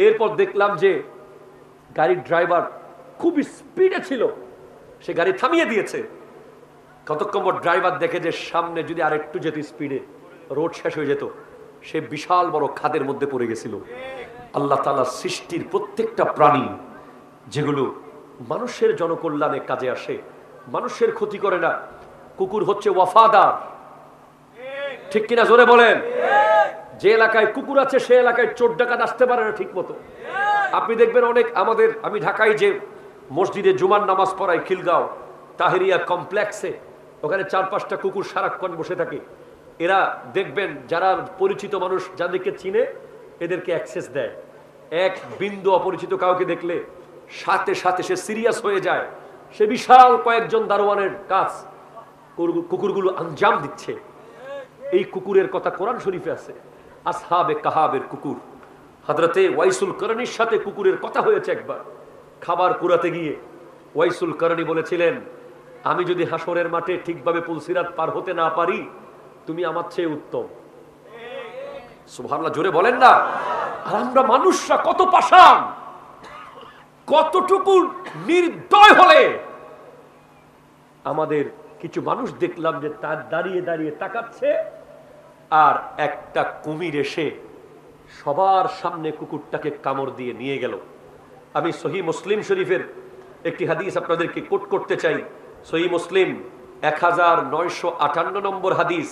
এরপর দেখলাম যে গাড়ির ড্রাইভার খুবই স্পিডে ছিল, সে গাড়ি থামিয়ে দিয়েছে। কতক্ষণ পর ড্রাইভার দেখে যে সামনে যদি আর একটু যেত স্পিডে, রোড শেষ হয়ে যেত, সে বিশাল বড় খাদের মধ্যে পড়ে গেছিল। আল্লাহ তাআলা সৃষ্টির প্রত্যেকটা প্রাণী যেগুলো মানুষের জনকল্যাণে কাজে আসে, মানুষের ক্ষতি করে না। কুকুর হচ্ছে ওয়াফাদার, ঠিক কিনা জোরে বলেন? যে এলাকায় কুকুর আছে সে এলাকায় চোর ডাকাত আসতে পারে না ঠিক মতো। আপনি দেখবেন অনেক আমি ঢাকায় যে মসজিদে জুমার নামাজ পড়াই, খিলগাঁও তাহেরিয়া কমপ্লেক্সে, ওখানে 4-5টা কুকুর সারাক্ষণ বসে থাকে। এরা দেখবেন যারা পরিচিত মানুষ যাদেরকে চিনে এদেরকে অ্যাক্সেস দেয়। এক বিন্দু অপরিচিত কাউকে দেখলে সাথে সাথে সে সিরিয়াস হয়ে যায়। সে বিশাল কয়েকজন দারোয়ানের কাজ কুকুরগুলো আঞ্জাম দিচ্ছে। এই কুকুরের কথা কোরআন শরীফে আছে, আসহাবে কাহাবের কুকুর। হযরতে ওয়াইসুল করণীর সাথে কুকুরের কথা হয়েছে একবার। খাবার কুড়াতে গিয়ে ওয়াইসুল করণী বলেছিলেন, আমি যদি হাসরের মাঠে ঠিকভাবে পুলসিরাত পার হতে না পারি, তুমি আমার চেয়ে উত্তম। সুবহানাল্লাহ, জোরে বলেন না। আর আমরা মানুষরা কত পাষাণ, কতটুকু নির্দয় হলে আমাদের কিছু মানুষ দেখলাম যে তার দাঁড়িয়ে দাঁড়িয়ে তাকাচ্ছে, আর একটা কুমির এসে সবার সামনে কুকুরটাকে কামড় দিয়ে নিয়ে গেল। আমি সহিহ মুসলিম শরীফের একটি হাদিস আপনাদেরকে কোট করতে চাই। সহিহ মুসলিম 1958 নম্বর হাদিস।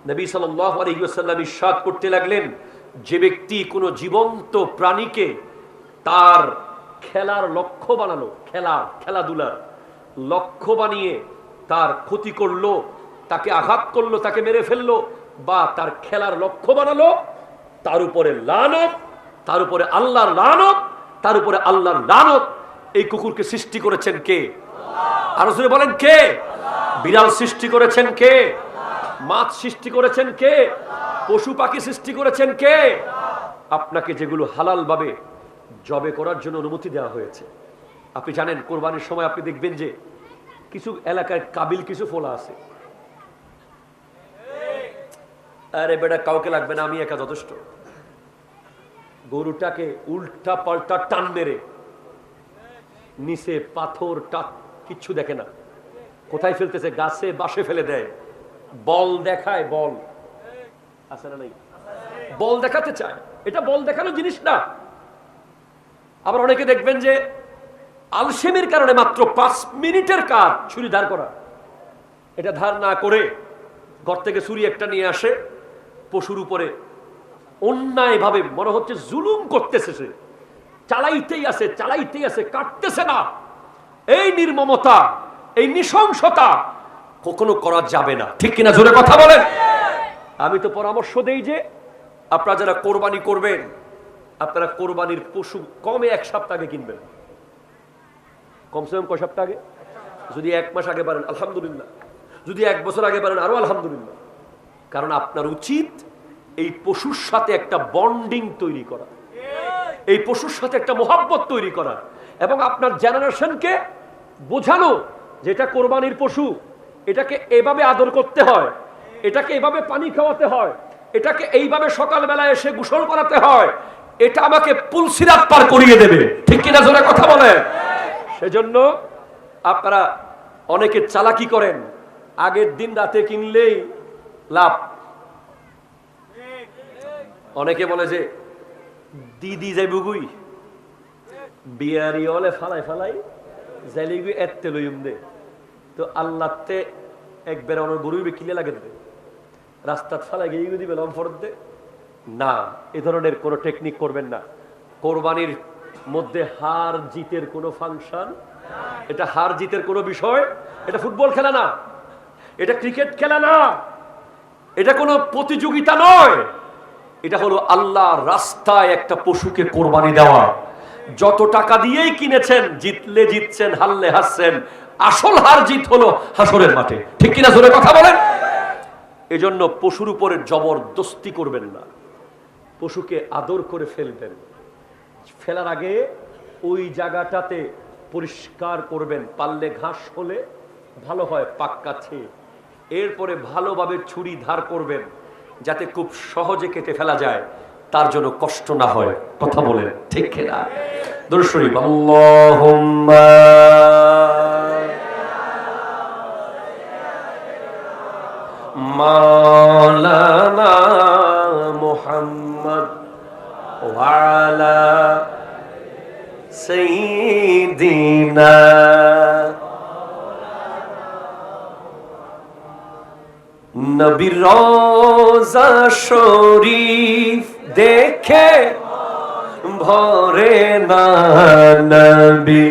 নবী সাল্লাল্লাহু আলাইহি ওয়াসাল্লাম ইরশাদ করতে লাগলেন, যে ব্যক্তি কোনো জীবন্ত প্রাণীকে তার খেলার লক্ষ্য বানালো, খেলাধুলার লক্ষ্য বানিয়ে তার ক্ষতি করলো, তাকে আঘাত করলো, তাকে মেরে ফেললো, বা তার খেলার লক্ষ্য বানালো, তার উপরে লানত, তার উপরে আল্লাহর লানত, তার উপরে আল্লাহর লানত। এই কুকুরকে সৃষ্টি করেছেন কে? আরো জোরে বলেন কে? বিড়াল সৃষ্টি করেছেন কে? মাছ সৃষ্টি করেছেন কে? পশু পাখি সৃষ্টি করেছেন কে? আপনাকে যেগুলো হালাল ভাবে জবে করার জন্য অনুমতি দেওয়া হয়েছে। আপনি জানেন কোরবানির সময় আপনি দেখবেন যে কিছু এলাকায় কাবিল কিছু ফোলা আছে, আরে বেটা কাউকে লাগবে না, আমি একা যথেষ্ট। গরুটাকে উল্টা পাল্টা টান মেরে নিচে পাথর টাক কিচ্ছু দেখে না, কোথায় ফেলতেছে, গাছে বাসে ফেলে দেয়, বল দেখায়, বল আছে না নাই, বল দেখাতে চায়। এটা বল দেখানো জিনিস না। আবার অনেকে দেখবেন যে আলসেমির কারণে মাত্র 5 মিনিটের কাজ ছুরি ধার করা, এটা ধার না করে ঘর থেকে ছুরি একটা নিয়ে আসে, পশুর উপরে অন্যায় ভাবে মনে হচ্ছে জুলুম করতেছে, সে চালাইতেই আছে, কাটতেছে না। এই নির্মমতা, এই নৃশংসতা কখনো করা যাবে না, ঠিক কিনা জোরে কথা বলেন। আমি তো পরামর্শ দেই যে আপনারা যারা কোরবানি করবেন, আপনারা কোরবানির পশু কমে 1 সপ্তাহ আগে কিনবেন, কমসে কম কয় সপ্তাহ আগে। যদি 1 মাস আগে পারেন আলহামদুলিল্লাহ, যদি 1 বছর আগে পারেন আরো আলহামদুলিল্লাহ। কারণ আপনার উচিত এই পশুর সাথে একটা বন্ডিং তৈরি করা, এই পশুর সাথে একটা মোহাব্বত তৈরি করা, এবং আপনার জেনারেশনকে বোঝানো যে এটা কোরবানির পশু, এটাকে এভাবে আদর করতে হয়, এটাকে এভাবে পানি খাওয়াতে হয়, এটাকে এইভাবে সকালবেলা এসে গোসল করাতে হয়, এটা আমাকে পুলসিরাত পার করিয়ে দেবে, ঠিক কিনা জোরে কথা বলে। সেজন্য আপনারা অনেকে চালাকি করেন, আগের দিন রাতে কিনলেই লাভ। অনেকে বলে যে দিদি যাইবুগুই বিয়ারি হলে ফালাই ফালাই যাইলেগুই এতে লইম দে, তো আল্লাহতে একবার অনেক গরু কিনে লাগে দেবে, রাস্তাত ফালাই গিয়ে দিবে লম্ফর দে না। এ ধরনের কোনো টেকনিক করবেন না। কোরবানির মধ্যে হার জিতের কোনো ফাংশন, এটা হার জিতের কোনো বিষয়, এটা ফুটবল খেলা না, এটা ক্রিকেট খেলা না, এটা কোনো প্রতিযোগিতা নয়, এটা হলো আল্লাহর রাস্তায় একটা পশুকে কোরবানি দেওয়া। যত টাকা দিয়েই কিনেছেন, জিতলে জিতছেন, হারলে হারছেন, আসল হার জিত হলো হাসরের মাঠে। ঠিক কিনা জোরে কথা বলেন? এজন্য পশুর উপরে জবরদস্তি করবেন না, পশুকে আদর করে ফেলবেন। ফেলার আগে ওই জায়গাটাতে পরিষ্কার করবেন, পারলে ঘাস হলে ভালো হয় পাক্কাছে। এরপরে ভালোভাবে ছুরি ধার করবেন, যাতে খুব সহজে কেটে ফেলা যায়, তার জন্য কষ্ট না হয়। কথা বলেন ঠিক কিনা? দরুদ শরীফ, আল্লাহুম্মা মাওলানা মুহাম্মদ ওয়া আলা সাইয়্যিদিনা নবীর রওজা শরীফ দেখে ভরে না, নবী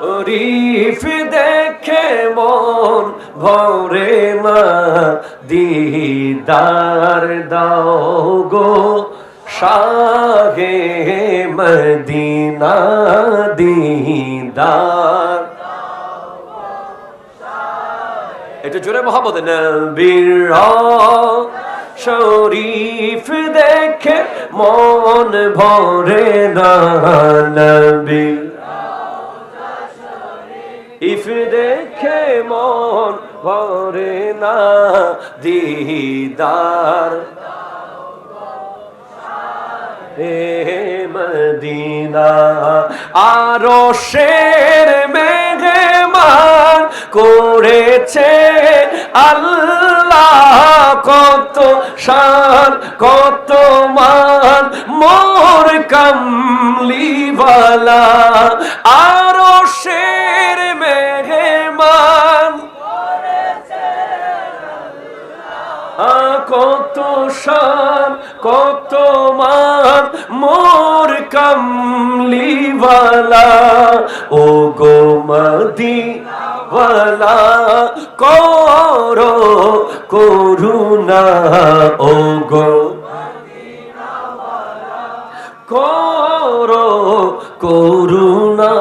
শরীফ দেখে মন ভরে না, দিদার দাও গো শাহে মদিনা, দিদার। এটা জোরে মোহাম্মদ। নবীর শরীফ দেখে মন ভরে না, নবী ইফ দেখে মন ভরে না, দিদার হে মদিনা। আরশের মেহমান করেছে আল্লাহ, কত শান কত মান মোর কামলিওয়ালা। আরশের মেহমান কত শান কত মান মোর কামলিওয়ালা। ও গো মদিনাওয়ালা করো করুণা, ও গো করো করুণা,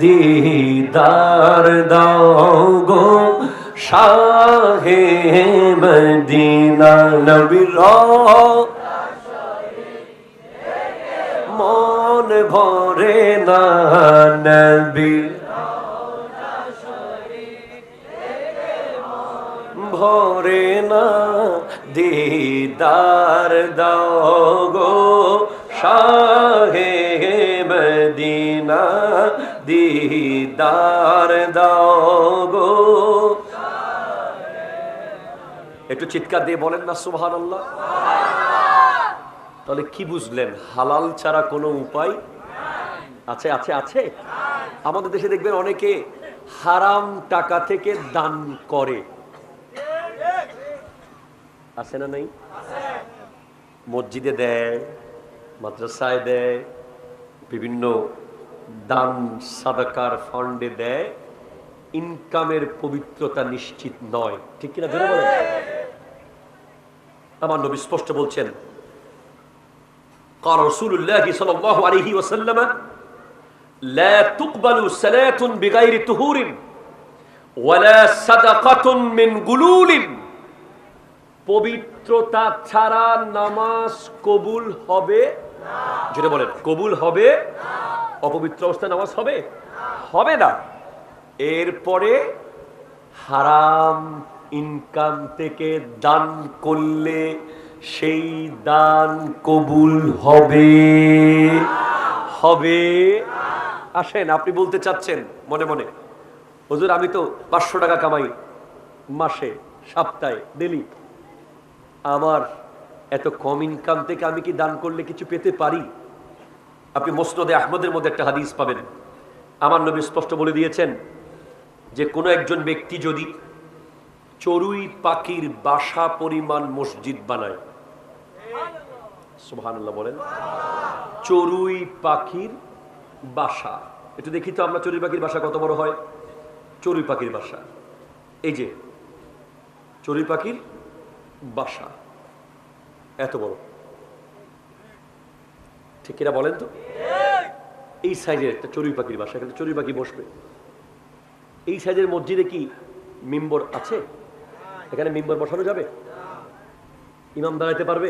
দিদার দাও গো শাহে মদিনা। নবীর মন ভরে না, নবীর ভরে না, দিদার দাও গো শাহে মদিনা, দিদার দাও গো। একটু চিৎকার দিয়ে বলেন না সুবহানাল্লাহ। তাহলে কি বুঝলেন? হালাল ছাড়া কোনো উপায় আছে? আছে আছে। আমাদের দেশে দেখবেন অনেকে হারাম টাকা থেকে দান করে, আছে না নাই? মসজিদে দেয়, মাদ্রাসায় দেয়, বিভিন্ন দান সাদাকার ফান্ডে দেয়। ইনকামের পবিত্রতা নিশ্চিত নয়। ঠিক কিনা জোরে বলেন? আমার নবী স্পষ্ট বলছেন, قال رسول الله صلى الله عليه وسلم لا تقبل صلاة بغير طهور ولا صدقة من غلول। পবিত্রতা ছাড়া নামাজ কবুল হবে না। যেটা বলেন কবুল হবে, অপবিত্র অবস্থায় নামাজ হবে হবে না। এরপরে হারাম ইনকাম থেকে দান করলে সেই দান কবুল হবে হবে। আসেন, আপনি বলতে চাচ্ছেন মনে মনে, হুজুর আমি তো 500 টাকা কামাই মাসে, সপ্তাহে, ডেলি, আমার এত কম ইনকাম থেকে আমি কি দান করলে কিছু পেতে পারি? আপনি মুসনাদে আহমদের মধ্যে একটা হাদিস পাবেন। আমার নবী স্পষ্ট বলে দিয়েছেন যে কোনো একজন ব্যক্তি যদি চড়ুই পাখির বাসা পরিমাণ মসজিদ বানায়, সুবহানাল্লাহ বলেন, চড়ুই পাখির বাসা, একটু দেখি তো আমরা চড়ুই পাখির বাসা কত বড় হয়। চড়ুই পাখির বাসা, এই যে চড়ুই পাখির বাসা, এত বড়, ঠিক কিনা বলেন তো? এই সাইজের একটা চড়ুই পাখির বাসা, এখানে চড়ুই পাখি বসবে। এই সাইজের মসজিদে কি মিম্বর আছে? এখানে মিম্বর বসানো যাবে? ইমাম দাঁড়াইতে পারবে?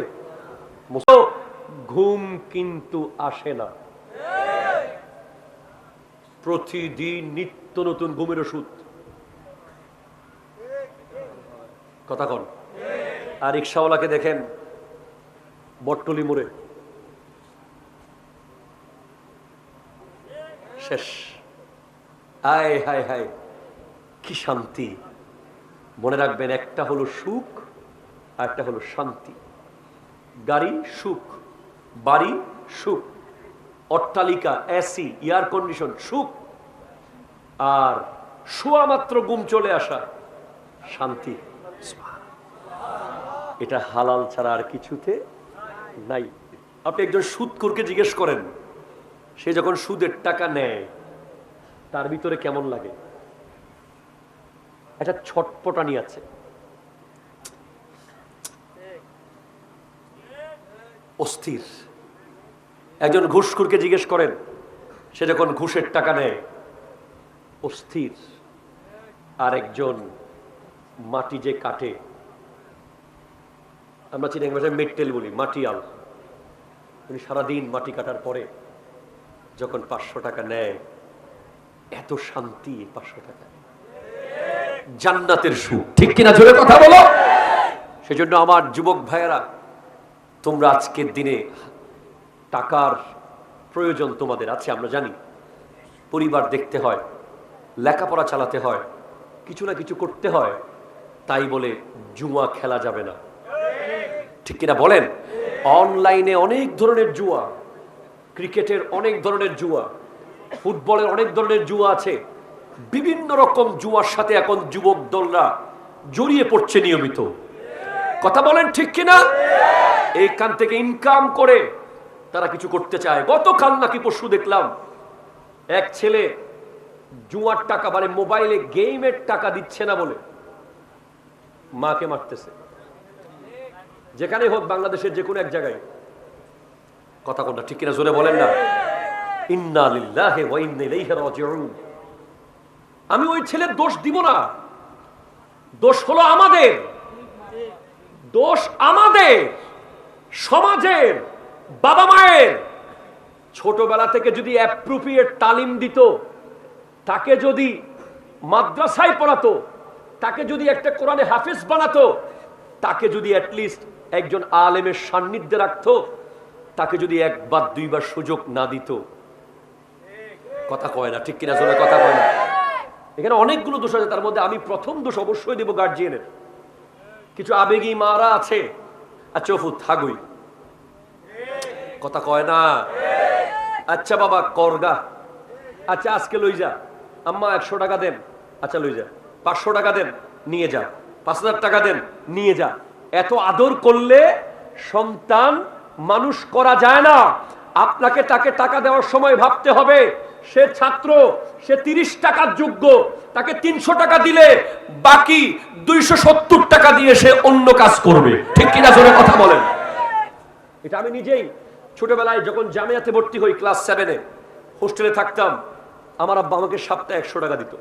ঘুম কিন্তু আসে না, প্রতিদিন নিত্য নতুন ঘুমের ওষুধ। কথা কন। আর রিক্সাওয়ালাকে দেখেন বটতলি মোড়ে, শেষ। হায় হায় হায়, কি শান্তি! মনে রাখবেন, একটা হলো সুখ আর একটা হলো শান্তি। গাড়ি সুখ, বাড়ি সুখ, অট্টালিকা, এসি, এয়ার কন্ডিশন সুখ, আর শোয়া মাত্র ঘুম চলে আসা শান্তি। এটা হালাল ছাড়া আর কিছুতে নাই। আপনি একজন সুদখোরকে জিজ্ঞেস করেন, সে যখন সুদের টাকা নেয় তার ভিতরে কেমন লাগে? একটা ছটপটানি আছে। অস্থির। একজন ঘুষখোরকে জিজ্ঞেস করেন, সে যখন ঘুষের টাকা নেয় অস্থির। আর একজন মাটি যে কাটে, আমরা চিনি ভাষায় মেট্টেল বলি, মাটিয়াল, উনি সারাদিন মাটি কাটার পরে যখন 500 টাকা নেয়, এত শান্তি। 500 টাকা জান্নাতের সুখ, ঠিক কিনা? জোরে কথা বলো। সেজন্য আমার যুবক ভাইয়েরা, তোমরা আজকের দিনে, টাকার প্রয়োজন তোমাদের আছে, আমরা জানি। পরিবার দেখতে হয়, লেখাপড়া চালাতে হয়, কিছু না কিছু করতে হয়, তাই বলে জুয়া খেলা যাবে না, ঠিক কিনা বলেন? অনলাইনে অনেক ধরনের জুয়া, ক্রিকেটের অনেক ধরনের জুয়া, ফুটবলের অনেক ধরনের জুয়া আছে। বিভিন্ন রকম জুয়ার সাথে এখন যুবক দলরা জড়িয়ে পড়ছে নিয়মিত। কথা বলেন ঠিক কিনা? এইখান থেকে ইনকাম করে তারা কিছু করতে চায়। গতকাল নাকি পরশু দেখলাম এক ছেলে জুয়ার টাকা, মানে মোবাইলে গেমের টাকা দিচ্ছে না বলে মাকে মারতেছে। যেখানে হোক, বাংলাদেশের যে কোনো এক জায়গায়। কথা কোনটা ঠিক কিনা? জোরে বলেন না। ইন্না লিল্লাহি ওয়া ইন্না ইলাইহি রাজিউন। আমি ওই ছেলের দোষ দিব না, দোষ হলো আমাদের, দোষ আমাদের সমাজের, বাবা মায়ের। ছোটবেলা থেকে যদি অ্যাপ্রোপ্রিয়েট তালিম দিত, তাকে যদি মাদ্রাসায় পড়াতো, তাকে যদি একটা কোরআনে হাফেজ বানাতো, তাকে যদি অ্যাটলিস্ট একজন আলেমের সান্নিধ্যে রাখতো, তাকে যদি একবার দুইবার সুযোগ না দিত। কথা কয় না, ঠিক কিনা? জোরে কথা কয় না। এখানে অনেকগুলো দোষ আছে, তার মধ্যে আমি প্রথম দোষ অবশ্যই দেব গার্জিয়ানের। কিছু আবেগী মারা আছে, আচ্ছা অফু থাকুই, কথা কয় না। আচ্ছা বাবা করগা, আচ্ছা আজকে লই যা, আম্মা 100 টাকা দেন, আচ্ছা লই যা। 500 টাকা দেন, নিয়ে যা। 5000 টাকা দেন, নিয়ে যা। এত আদর করলে সন্তান মানুষ করা যায় না। আপনাকে তাকে টাকা দেওয়ার সময় ভাবতে হবে, সে ছাত্র, সে 30 টাকার যোগ্য, তাকে 300 টাকা দিলে বাকি 270 টাকা দিয়ে সে অন্য কাজ করবে, ঠিক কিনা? জোরে কথা বলেন। এটা আমি নিজেই ছোটবেলায় যখন জামিয়াতে ভর্তি হই, ক্লাস 7-এ হোস্টেলে থাকতাম, আমার আব্বা আমাকে সপ্তাহে 100 টাকা দিত।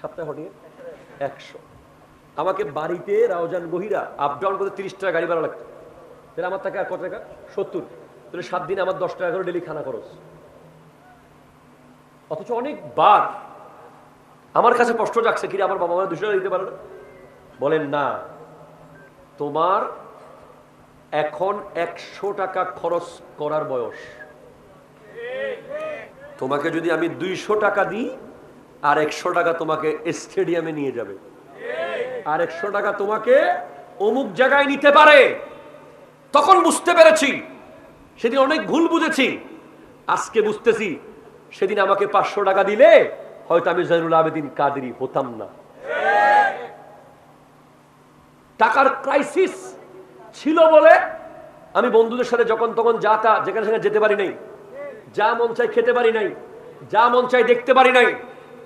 সপ্তাহে হটিয়ে 100। আমাকে বাড়িতে রাউজান গহিরা আপ ডাউন করতে 30 টাকা গাড়ি ভাড়া লাগতো। তাহলে আমার টাকা কত টাকা? 70। তাহলে 7 দিনে আমার 10 টাকা করে ডেলি খানা খরচ। অথচ অনেকবার আমার কাছে কষ্ট যাচ্ছে, কিরে আমার বাবা মা 200 টাকা দিতে পারে না? বলেন না, তোমার এখন 100 টাকা খরচ করার বয়স। তোমাকে যদি আমি 200 টাকা দিই, আর 100 টাকা তোমাকে স্টেডিয়ামে নিয়ে যাবে, আর 100 টাকা তোমাকে অমুক জায়গায় নিতে পারে। তখন বুঝতে পেরেছি, সেদিন অনেক ভুল বুঝেছি, আজকে বুঝতেছি সেদিন আমাকে 500 টাকা দিলে হয়তো আমি জয়নুল আবেদিন কাদেরী হতাম না। টাকার ক্রাইসিস ছিল বলে আমি বন্ধুদের সাথে যখন তখন যা তা যেখানে সেখানে যেতে পারি নাই, যা মন চাই খেতে পারি নাই, যা মন চাই দেখতে পারি নাই।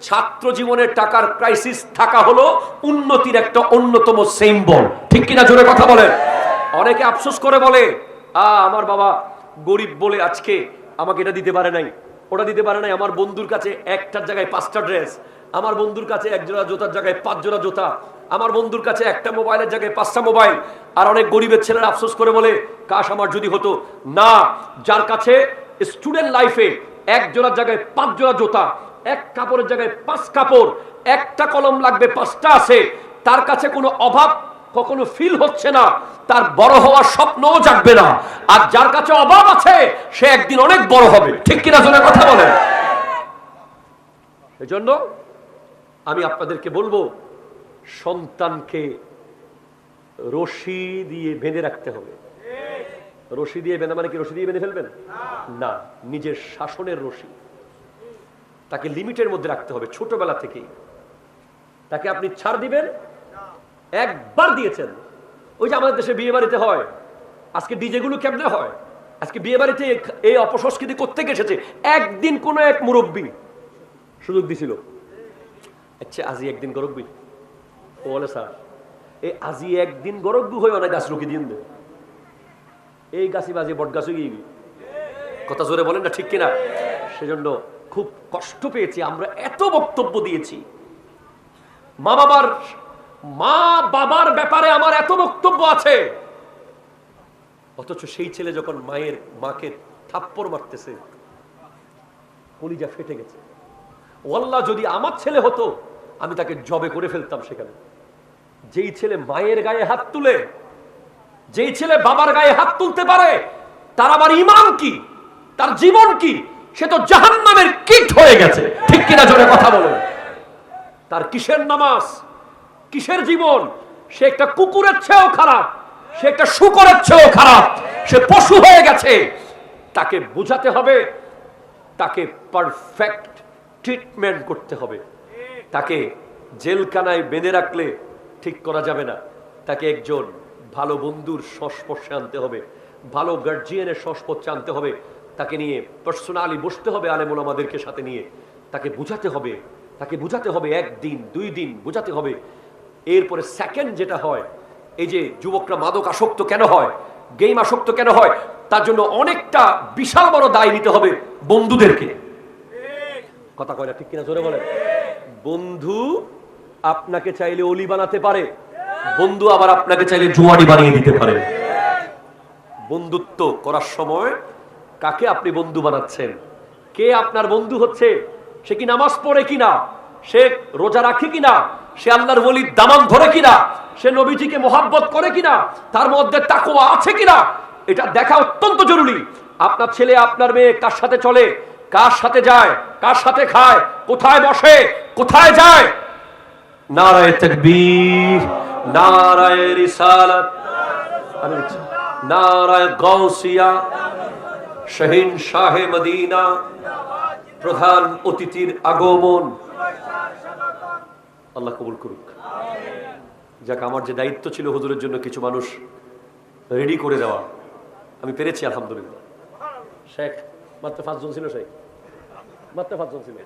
ছাত্র জীবনে টাকার ক্রাইসিস থাকা হলো উন্নতির একটা অন্যতম সিম্বল, ঠিক কিনা? জোরে কথা বলেন। অনেকে আফসোস করে বলে আমার বাবা গরিব বলে আজকে আমাকে এটা দিতে পারে নাই, ওটা দিতে পারে নাই। আমার বন্ধুর কাছে একটার জায়গায় 5টা ড্রেস, আমার বন্ধুর কাছে এক জোড়া জুতার জায়গায় 5 জোড়া জুতা, আমার বন্ধুর কাছে একটা মোবাইলের জায়গায় 5টা মোবাইল। আর অনেক গরিবের ছেলেরা আফসোস করে বলে কাশ আমার যদি হতো। না, যার কাছে স্টুডেন্ট লাইফে এক জোড়ার জায়গায় 5 জোড়া জুতা, এক কাপড়ের জায়গায় 5 কাপড়, একটা কলম লাগবে 5টা আছে, তার কাছে কোনো অভাব কখনো ফিল হচ্ছে না, তার বড় হওয়ার স্বপ্নও জাগবে না। আর যার কাছে অভাব আছে সে একদিন অনেক বড় হবে। ঠিক কিনা জোরে কথা বলেন। এজন্য আমি আপনাদেরকে বলবো, সন্তানকে রশি দিয়ে বেঁধে রাখতে হবে। রশি দিয়ে বেঁধে মানে কি রশি দিয়ে বেঁধে ফেলবেন না, নিজের শাসনের রশি। তাকে লিমিটের মধ্যে রাখতে হবে ছোটবেলা থেকেই। তাকে আপনি ছাড় দিবেন, একবার দিয়েছেন। ওই যে আমাদের দেশে বিয়ে বাড়িতে হয়, আজকে ডিজে গুলো কেমনে হয়, আজকে বিয়ে বাড়িতে এই অপসংস্কৃতি করতে গেছে। একদিন কোন এক মুরব্বী সুযোগ দিছিল, আচ্ছা আজি একদিন গরব্বি, ও বলে স্যার এই আজি একদিন গরব্বি হয়ে অনেক গাছ রুকি দিন দেয়, এই গাছি বাজি বট গাছ গিয়ে কথা জোরে বলেন না ঠিক কিনা। সেজন্য খুব কষ্ট পেয়েছি, আমরা এত বক্তব্য দিয়েছি, মা বাবার ব্যাপারে আমার এত বক্তব্য আছে, অথচ সেই ছেলে যখন মাকে থাপ্পড় মারতেছে কলিজা ফেটে গেছে। আল্লাহ যদি আমার ছেলে হতো আমি তাকে জবে করে ফেলতাম সেখানে। যেই ছেলে মায়ের গায়ে হাত তুলে, যেই ছেলে বাবার গায়ে হাত তুলতে পারে, তার আবার ঈমান কি, তার জীবন কি, সে তো জাহান্নামের কীট হয়ে গেছে। ঠিক কিনা জোরে কথা বলেন। তার কিসের নামাজ, কিসের জীবন, সে একটা কুকুরের চেয়েও খারাপ, সে একটা শূকরের চেয়েও খারাপ, সে পশু হয়ে গেছে। তাকে বোঝাতে হবে, তাকে পারফেক্ট ট্রিটমেন্ট করতে হবে। তাকে জেলখানায় বেঁধে রাখলে ঠিক করা যাবে না, তাকে একজন ভালো বন্ধুর সংস্পর্শে আনতে হবে, ভালো গার্জিয়ানের সংস্পর্শে আনতে হবে, তাকে নিয়ে পার্সোনালি বসতে হবে আলেম ওলামাদেরকে সাথে নিয়ে, তাকে বুঝাতে হবে, তাকে বুঝাতে হবে, 1 দিন 2 দিন বুঝাতে হবে। এরপরে সেকেন্ড যেটা হয়, এই যে যুবকরা মাদক আসক্ত কেন হয়, গেম আসক্ত কেন হয়, তার জন্য অনেকটা বিশাল বড় দায় নিতে হবে বন্ধুদেরকে। কথা কয় না ঠিক কিনা জোরে বলেন। বন্ধু আপনাকে চাইলে অলি বানাতে পারে, বন্ধু আবার আপনাকে চাইলে জুয়ানি বানিয়ে দিতে পারে। বন্ধুত্ব করার সময় কাকে আপনি বন্ধু বানাচ্ছেন, কে আপনার বন্ধু হচ্ছে, সে কি নামাজ পড়ে কিনা, সে রোজা রাখে কিনা, সে আল্লাহর ওলির দামান ধরে কিনা, সে নবীজিকে মোহাব্বত করে কিনা, তার মধ্যে তাকওয়া আছে কিনা, এটা দেখা অত্যন্ত জরুরি। আপনার ছেলে আপনার মেয়ে কার সাথে চলে, কার সাথে যায়, কার সাথে খায়, কোথায় বসে, কোথায় যায়। নারায়ে তাকবীর, নারায়ে রিসালাত, নারায়ে গাউসিয়া, শাহিনশাহে মদিনা, প্রধান অতিথির আগমন। আল্লাহ কবুল করুক। যাক, আমার যে দায়িত্ব ছিল হুজুরের জন্য কিছু মানুষ রেডি করে দেওয়া, আমি পেরেছি আলহামদুলিল্লাহ। শেখ মাত্র 5 জন ছিল, শেখ মাত্র 5 জন ছিল।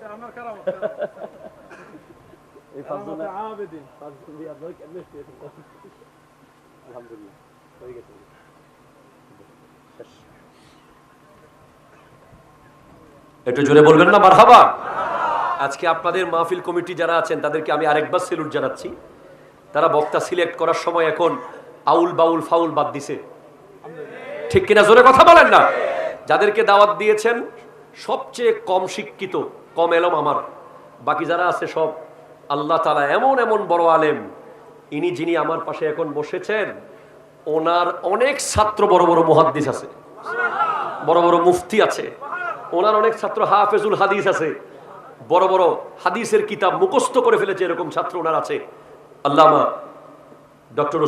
এই 5 জন আলহামদুলিল্লাহ হয়ে গেছে। একটু জোরে বলবেন না মারহাবা। আজকে আপনাদের মাহফিল কমিটি যারা আছেন তাদেরকে আমি আরেকবার সেলুট জানাচ্ছি। তারা বক্তা সিলেক্ট করার সময় এখন আউল বাউল ফাউল বাদ দিছে। ঠিক কিনা জোরে কথা বলেন না। যাদেরকে দাওয়াত দিয়েছেন সবচেয়ে কম শিক্ষিত, কম এলম আমার, বাকি যারা আছে সব আল্লাহ তাআলা এমন এমন বড় আলেম। ইনি যিনি আমার পাশে এখন বসেছেন, ওনার অনেক ছাত্র বড় বড় মুহাদ্দিস আছে, বড় বড় মুফতি আছে, ওনার অনেক ছাত্র হাফেজুল হাদিস আছে, বড় বড় হাদিসের কিতাব মুখস্থ করে ফেলেছে, এরকম ছাত্র ওনার আছে। আল্লামা ডক্টর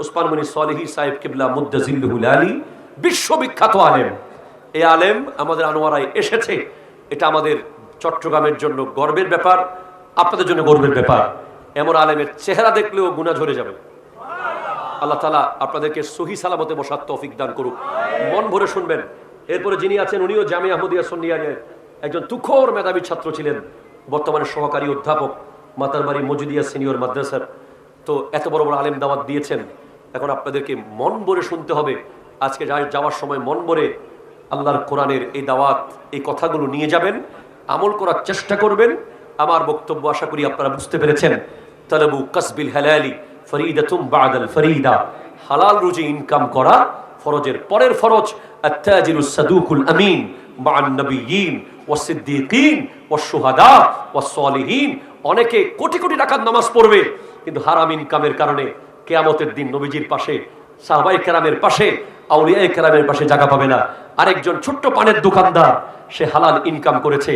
উসমান গনি সলিহি সাহেব কিবলা মুদ্দাজিল্লুহুল আলী, বিশ্ববিখ্যাত আলেম। এই আলেম আমাদের আনোয়ারায় এসেছে, এটা আমাদের চট্টগ্রামের জন্য গর্বের ব্যাপার, আপনাদের জন্য গর্বের ব্যাপার। এমন আলেমের চেহারা দেখলেও গুনাহ ঝরে যাবে। আল্লাহ তাআলা আপনাদেরকে সহি সালামতে বসার তৌফিক দান করুক। মন ভরে শুনবেন। এরপরে যিনি আছেন উনিও জামিয়া আহমদিয়া সুন্নিয়ার একজন তুখোর মেধাবী ছাত্র ছিলেন, বর্তমানে সহকারী অধ্যাপক মাতারবাড়ি মজুদিয়া সিনিয়র মাদ্রাসার। তো এত বড় বড় আলেম দাওয়াত দিয়েছেন, এখন আপনাদেরকে মন ভরে শুনতে হবে। আজকে যাওয়ার সময় মন ভরে আল্লাহর কোরআনের এই দাওয়াত, এই কথাগুলো নিয়ে যাবেন, আমল করার চেষ্টা করবেন। আমার বক্তব্য আশা করি আপনারা বুঝতে পেরেছেন। তালাবু কাসবিল হালালি ফরিদাতুম বাদাল ফরিদা, হালাল রুজি ইনকাম করা ফরজের পরের ফরজ। আত-তাজিরুস সাদুকুল আমিন মা'আন নবিয়্যিন ওয়াস সিদ্দীকিন ওয়াস শুহাদা ওয়াস সালিহিন। অনেকে কোটি কোটি টাকার নামাজ পড়বে, কিন্তু হারাম ইনকামের কারণে কিয়ামতের দিন নবীজির পাশে, সাহাবায়ে কেরামের পাশে, আউলিয়ায়ে কেরামের পাশে জায়গা পাবে না। আরেকজন ছোট্ট পানের দোকানদার, সে হালাল ইনকাম করেছে,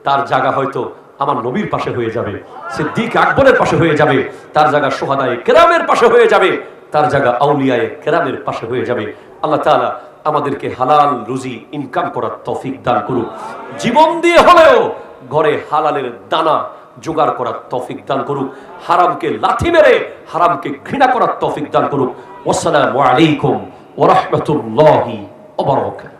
তার জায়গা হয়তো আমার নবীর পাশে হয়ে যাবে, সিদ্দিক আকবরের পাশে হয়ে যাবে, তার জায়গা শুহাদায়ে কেরামের পাশে হয়ে যাবে, তার জায়গা আউলিয়ায়ে কেরামের পাশে হয়ে যাবে। আল্লাহ তাআলা আমাদেরকে হালাল রুজি ইনকাম করার তৌফিক দান করুন। জীবন দিয়ে হলেও ঘরে হালালের দানা জোগাড় করার তৌফিক দান করুক। হারামকে লাথি মেরে হারামকে ঘৃণা করার তৌফিক দান করুক। আসসালামু আলাইকুম ওয়া রাহমাতুল্লাহি ওয়া বারাকাতুহু।